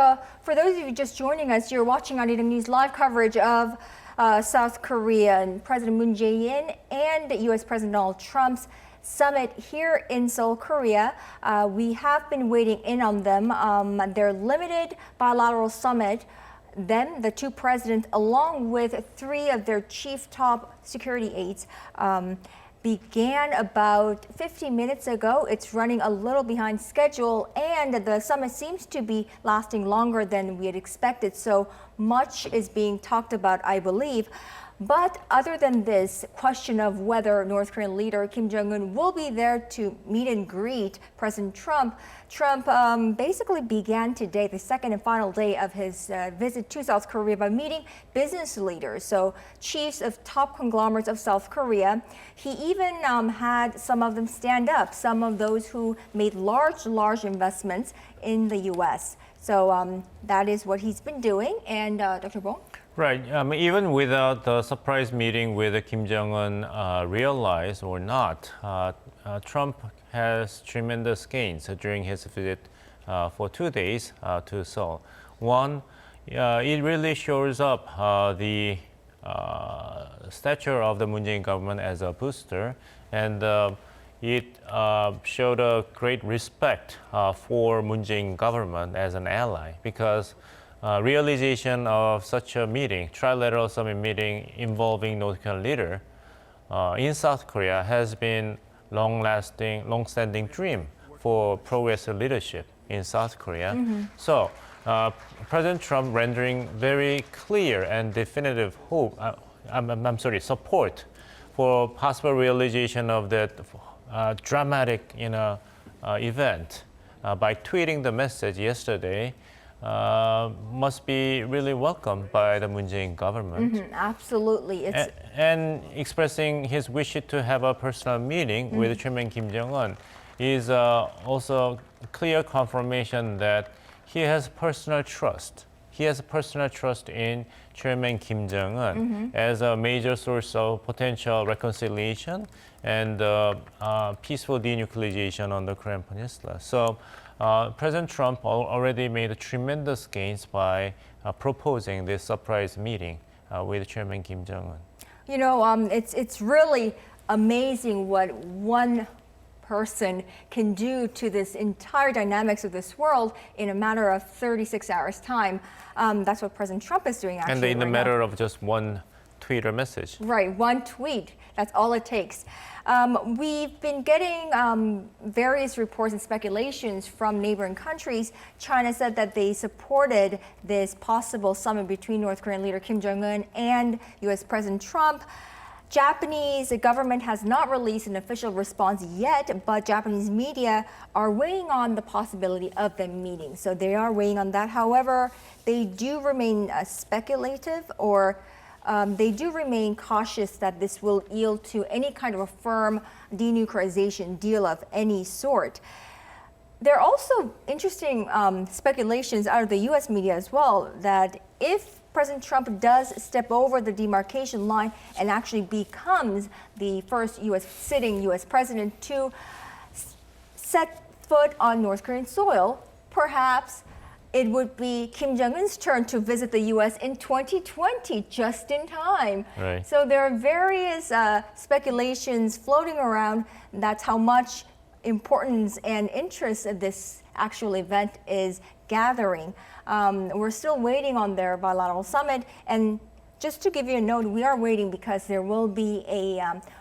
for those of you just joining us, you're watching Arirang News live coverage of South Korea and President Moon Jae-in and U.S. President Donald Trump's summit here in Seoul, Korea. We have been waiting in on them. Their limited bilateral summit, then the two presidents, along with three of their chief top security aides, began about 50 minutes ago. It's running a little behind schedule, and the summit seems to be lasting longer than we had expected. So much is being talked about, I believe. But other than this question of whether North Korean leader Kim Jong-un will be there to meet and greet President Trump, basically began today, the second and final day of his visit to South Korea, by meeting business leaders, so chiefs of top conglomerates of South Korea. He even had some of them stand up, some of those who made large investments in the U.S. So that is what he's been doing. And Dr. Bong? Right. Even without the surprise meeting with Kim Jong-un realized or not, Trump has tremendous gains during his visit for 2 days to Seoul. One, it really shows up the stature of the Moon Jae-in government as a booster, and it showed a great respect for Moon Jae-in government as an ally, because realization of such a meeting, trilateral summit meeting involving North Korean leader in South Korea, has been long-standing dream for progressive leadership in South Korea. So President Trump rendering very clear and definitive support for possible realization of that dramatic event by tweeting the message yesterday. Must be really welcomed by the Moon Jae-in government. Absolutely. And expressing his wish to have a personal meeting with Chairman Kim Jong-un is also clear confirmation that he has personal trust. He has personal trust in Chairman Kim Jong-un as a major source of potential reconciliation and peaceful denuclearization on the Korean Peninsula. So President Trump already made tremendous gains by proposing this surprise meeting with Chairman Kim Jong-un. You know, it's really amazing what one person can do to this entire dynamics of this world in a matter of 36 hours time. That's what President Trump is doing, actually. And in a matter of just one tweet or message. Right, one tweet. That's all it takes. We've been getting various reports and speculations from neighboring countries. China said that they supported this possible summit between North Korean leader Kim Jong-un and U.S. President Trump. Japanese government has not released an official response yet, but Japanese media are weighing on the possibility of them meeting. So they are weighing on that. However, they do remain speculative, or they do remain cautious that this will yield to any kind of a firm denuclearization deal of any sort. There are also interesting speculations out of the U.S. media as well that if President Trump does step over the demarcation line and actually becomes the first sitting U.S. president to set foot on North Korean soil, perhaps it would be Kim Jong-un's turn to visit the U.S. in 2020, just in time. Right. So there are various speculations floating around. That's how much importance and interest this actual event is gathering. We're still waiting on their bilateral summit. And just to give you a note, we are waiting because there will be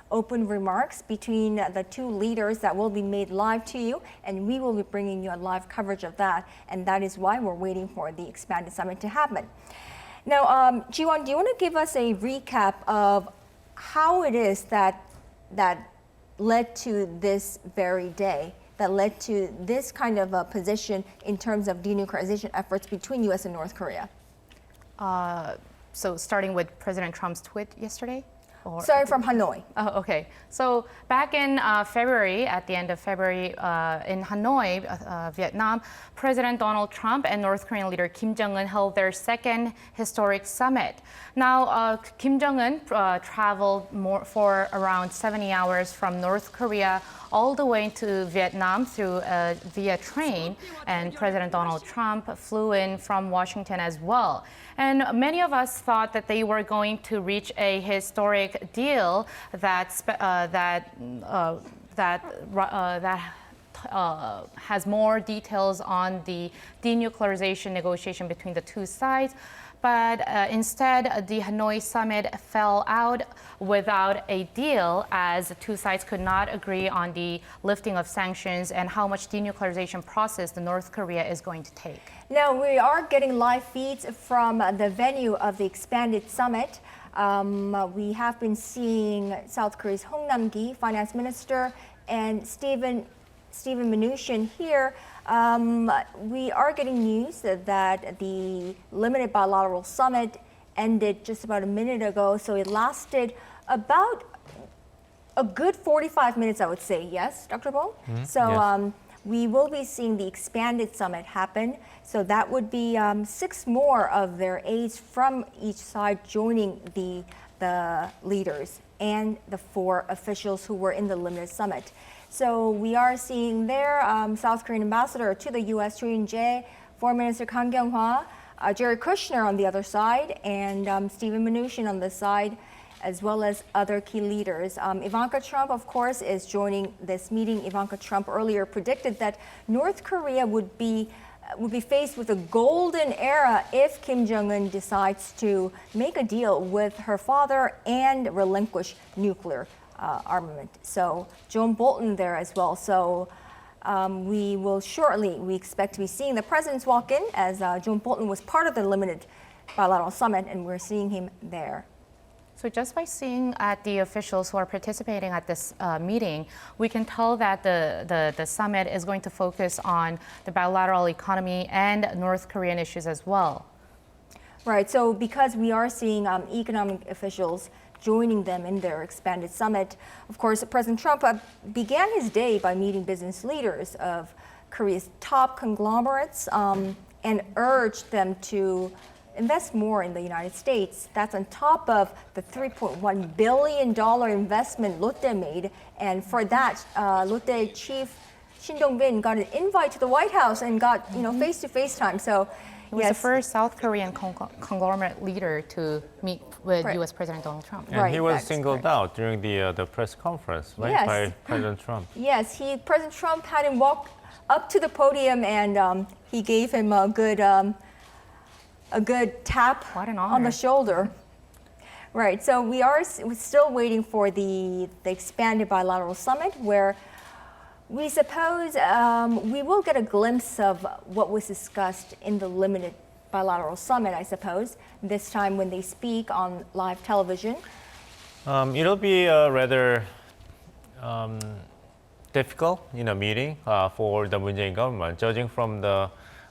open remarks between the two leaders that will be made live to you, and we will be bringing you a live coverage of that, and that is why we're waiting for the expanded summit to happen. Now, Jiwon, do you want to give us a recap of how it is that led to this very day, that led to this kind of a position in terms of denuclearization efforts between U.S. and North Korea? So starting with President Trump's tweet yesterday? Sorry, from Hanoi. Oh, okay. So back in February, at the end of February, in Hanoi, Vietnam, President Donald Trump and North Korean leader Kim Jong-un held their second historic summit. Now, Kim Jong-un traveled for around 70 hours from North Korea all the way to Vietnam via train, and President Donald Trump flew in from Washington as well. And many of us thought that they were going to reach a historic deal that has more details on the denuclearization negotiation between the two sides. But instead, the Hanoi summit fell out without a deal, as the two sides could not agree on the lifting of sanctions and how much denuclearization process the North Korea is going to take. Now, we are getting live feeds from the venue of the expanded summit. We have been seeing South Korea's Hong Nam-gi, finance minister, and Stephen Mnuchin here. We are getting news that the limited bilateral summit ended just about a minute ago, so it lasted about a good 45 minutes, I would say. Yes, Dr. Bo? So yes. We will be seeing the expanded summit happen. So that would be 6 more of their aides from each side joining the leaders and the 4 officials who were in the limited summit. So we are seeing there South Korean ambassador to the U.S., Jaein Jae, Foreign Minister Kang Kyung-hwa, Jared Kushner on the other side, and Stephen Mnuchin on this side, as well as other key leaders. Ivanka Trump, of course, is joining this meeting. Ivanka Trump earlier predicted that North Korea would be faced with a golden era if Kim Jong-un decides to make a deal with her father and relinquish nuclear armament. So John Bolton there as well. So we expect to be seeing the presidents walk in, as John Bolton was part of the limited bilateral summit, and we're seeing him there. So just by seeing at the officials who are participating at this meeting, we can tell that the summit is going to focus on the bilateral economy and North Korean issues as well. Right, so because we are seeing economic officials joining them in their expanded summit, of course, President Trump began his day by meeting business leaders of Korea's top conglomerates and urged them to invest more in the United States. That's on top of the $3.1 billion investment Lotte made. And for that, Lotte chief Shin Dong-bin got an invite to the White House and got face-to-face time. So he was the first South Korean conglomerate leader to meet with U.S. President Donald Trump. And he was singled out during the press conference, right, yes. by President Trump. Yes, President Trump had him walk up to the podium, and he gave him a good tap on the shoulder. Right, so we're still waiting for the expanded bilateral summit, where we suppose we will get a glimpse of what was discussed in the limited bilateral summit, I suppose, this time when they speak on live television. It'll be a rather difficult meeting for the Moon Jae-in government, judging from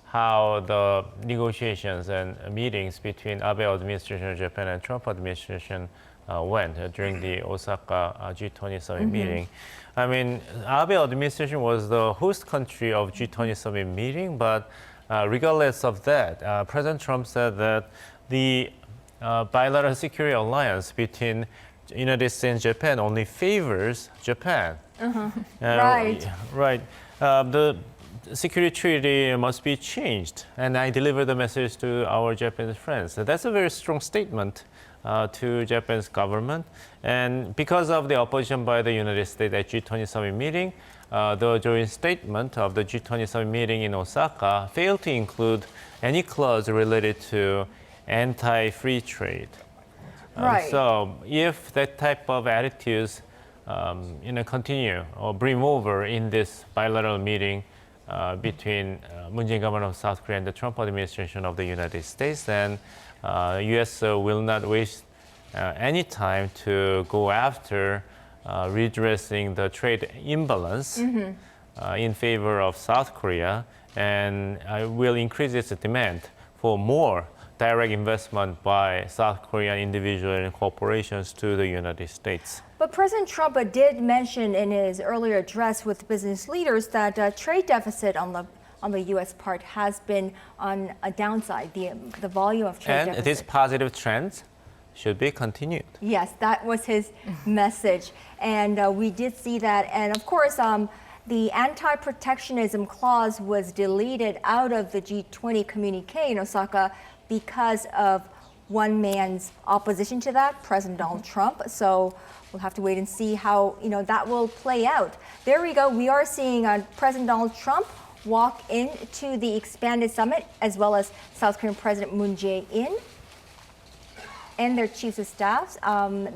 how the negotiations and meetings between Abe administration of Japan and Trump administration went during the Osaka G20 summit meeting. I mean, Abe administration was the host country of G20 summit meeting, but regardless of that, President Trump said that the bilateral security alliance between United States and Japan only favors Japan. Right. Right. The security treaty must be changed, and I deliver the message to our Japanese friends. So that's a very strong statement to Japan's government. And because of the opposition by the United States at G20 summit meeting, the joint statement of the G20 summit meeting in Osaka failed to include any clause related to anti-free trade. Right. So if that type of attitudes continue or bring over in this bilateral meeting between Moon Jae-in government of South Korea and the Trump administration of the United States, then U.S. Will not waste any time to go after redressing the trade imbalance in favor of South Korea, and will increase its demand for more direct investment by South Korean individuals and corporations to the United States. But President Trump did mention in his earlier address with business leaders that trade deficit on the U.S. part has been on a downside, the volume of trade deficit. And these positive trends should be continued. Yes, that was his message. And we did see that. And of course, the anti-protectionism clause was deleted out of the G20 communique in Osaka because of one man's opposition to that, President Donald Trump. So we'll have to wait and see how that will play out. There we go. We are seeing President Donald Trump walk into the expanded summit, as well as South Korean President Moon Jae-in and their chiefs of staffs.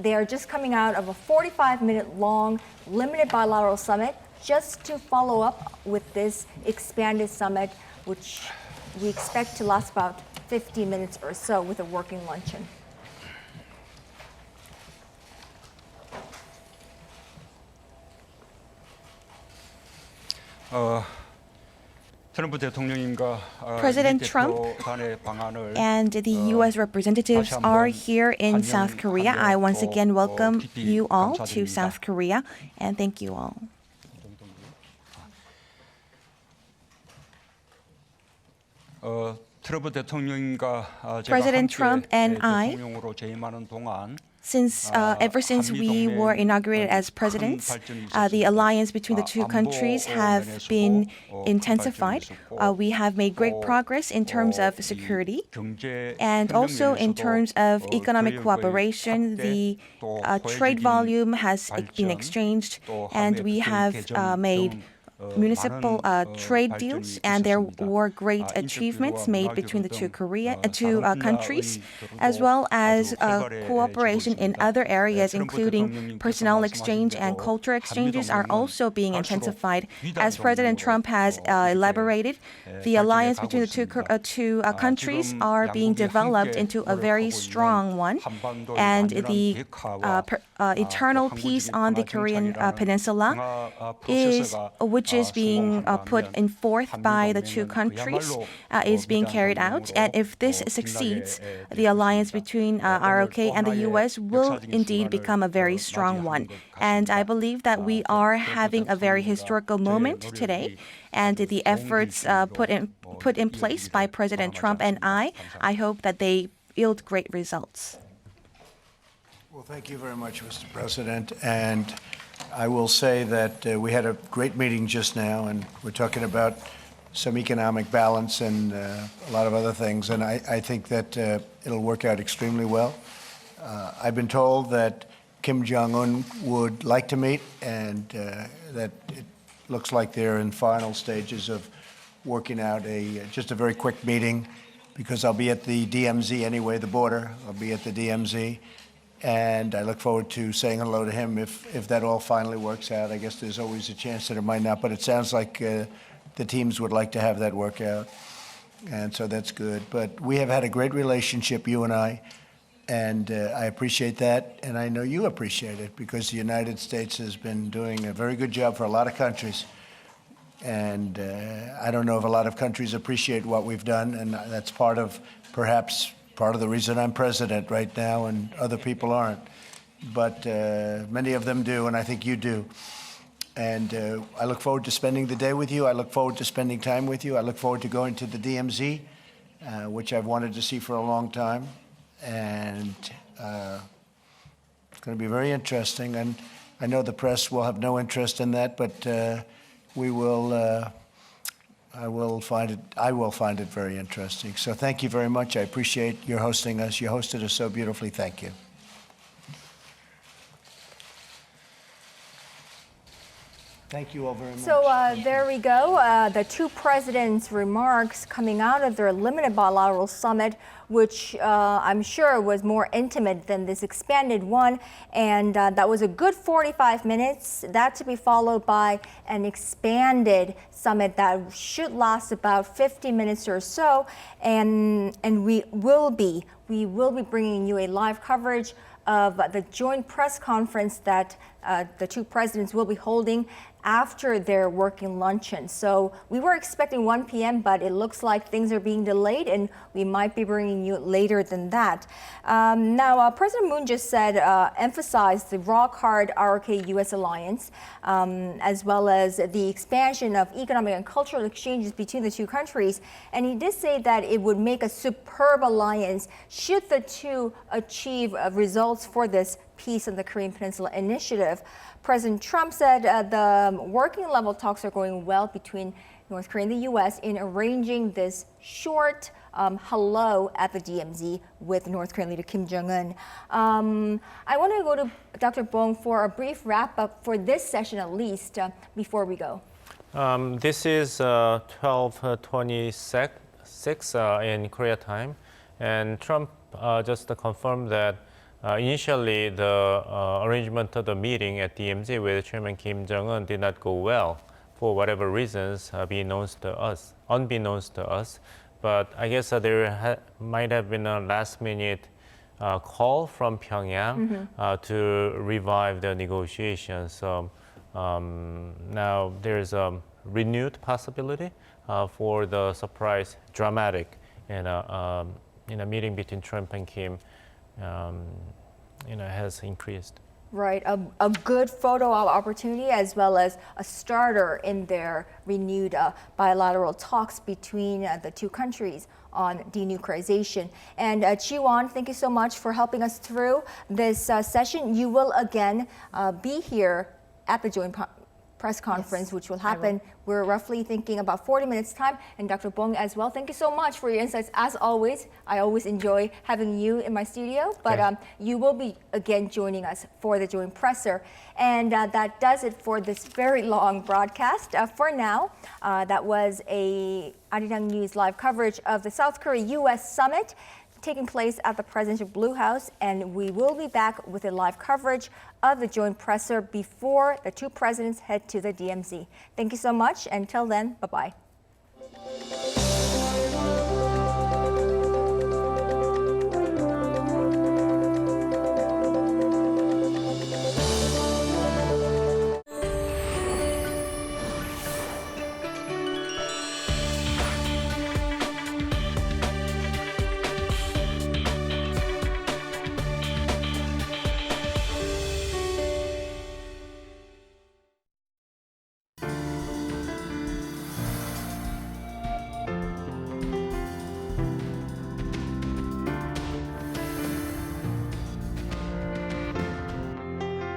They are just coming out of a 45-minute long limited bilateral summit just to follow up with this expanded summit, which we expect to last about 50 minutes or so with a working luncheon. President Trump and the U.S. representatives are here in South Korea. I once again welcome you all to South Korea and thank you all. President Trump and I, ever since we were inaugurated as presidents, the alliance between the two countries have been intensified. We have made great progress in terms of security and also in terms of economic cooperation. The trade volume has been exchanged and we have made municipal trade deals, and there were great achievements made between the two countries, as well as cooperation in other areas, including personnel exchange and culture exchanges are also being intensified. As President Trump has elaborated, the alliance between the two countries are being developed into a very strong one, and the eternal peace on the Korean Peninsula which is being put in forth by the two countries, is being carried out. And if this succeeds, the alliance between ROK and the U.S. will indeed become a very strong one. And I believe that we are having a very historical moment today. And the efforts put in place by President Trump and I hope that they yield great results. Well, thank you very much, Mr. President. And I will say that we had a great meeting just now, and we're talking about some economic balance and a lot of other things. And I think that it'll work out extremely well. I've been told that Kim Jong-un would like to meet, and that it looks like they're in final stages of working out just a very quick meeting, because I'll be at the DMZ anyway, the border. I'll be at the DMZ. And I look forward to saying hello to him if that all finally works out. I guess there's always a chance that it might not, but it sounds like the teams would like to have that work out. And so that's good. But we have had a great relationship, you and I I appreciate that. And I know you appreciate it, because the United States has been doing a very good job for a lot of countries. And I don't know if a lot of countries appreciate what we've done, and that's perhaps part of the reason I'm president right now, and other people aren't. But many of them do, and I think you do. And I look forward to spending the day with you. I look forward to spending time with you. I look forward to going to the DMZ, which I've wanted to see for a long time. And it's going to be very interesting. And I know the press will have no interest in that, but we will. I will find it very interesting. So thank you very much. I appreciate your hosting us. You hosted us so beautifully. Thank you. Thank you all very much. So there we go. The two presidents' remarks coming out of their limited bilateral summit, which I'm sure was more intimate than this expanded one. And that was a good 45 minutes. That to be followed by an expanded summit that should last about 50 minutes or so. And we will be bringing you a live coverage of the joint press conference that the two presidents will be holding after their working luncheon. So we were expecting 1 p.m., but it looks like things are being delayed, and we might be bringing you later than that. Now, President Moon just said, emphasized the rock-hard ROK-U.S. alliance, as well as the expansion of economic and cultural exchanges between the two countries. And he did say that it would make a superb alliance should the two achieve results for this Peace on the Korean Peninsula initiative. President Trump said the working level talks are going well between North Korea and the U.S. in arranging this short hello at the DMZ with North Korean leader Kim Jong-un. I want to go to Dr. Bong for a brief wrap-up for this session at least before we go. This is 12:26 in Korea time, and Trump just confirmed that initially the arrangement of the meeting at DMZ with Chairman Kim Jong-un did not go well for whatever reasons unbeknownst to us. But I guess there might have been a last-minute call from Pyongyang to revive the negotiations. So now there's a renewed possibility for the surprise dramatic in a meeting between Trump and Kim has increased. Right, a good photo op opportunity as well as a starter in their renewed bilateral talks between the two countries on denuclearization. And Chi-won, thank you so much for helping us through this session. You will again be here at the joint press conference, which will happen. We're roughly thinking about 40 minutes time. And Dr. Bong as well, thank you so much for your insights. As always, I always enjoy having you in my studio, but you will be again joining us for the joint presser. And that does it for this very long broadcast. For now, that was a Arirang News live coverage of the South Korea-U.S. summit taking place at the presidential Blue House, and we will be back with a live coverage of the joint presser before the two presidents head to the DMZ. Thank you so much. Until then, bye-bye.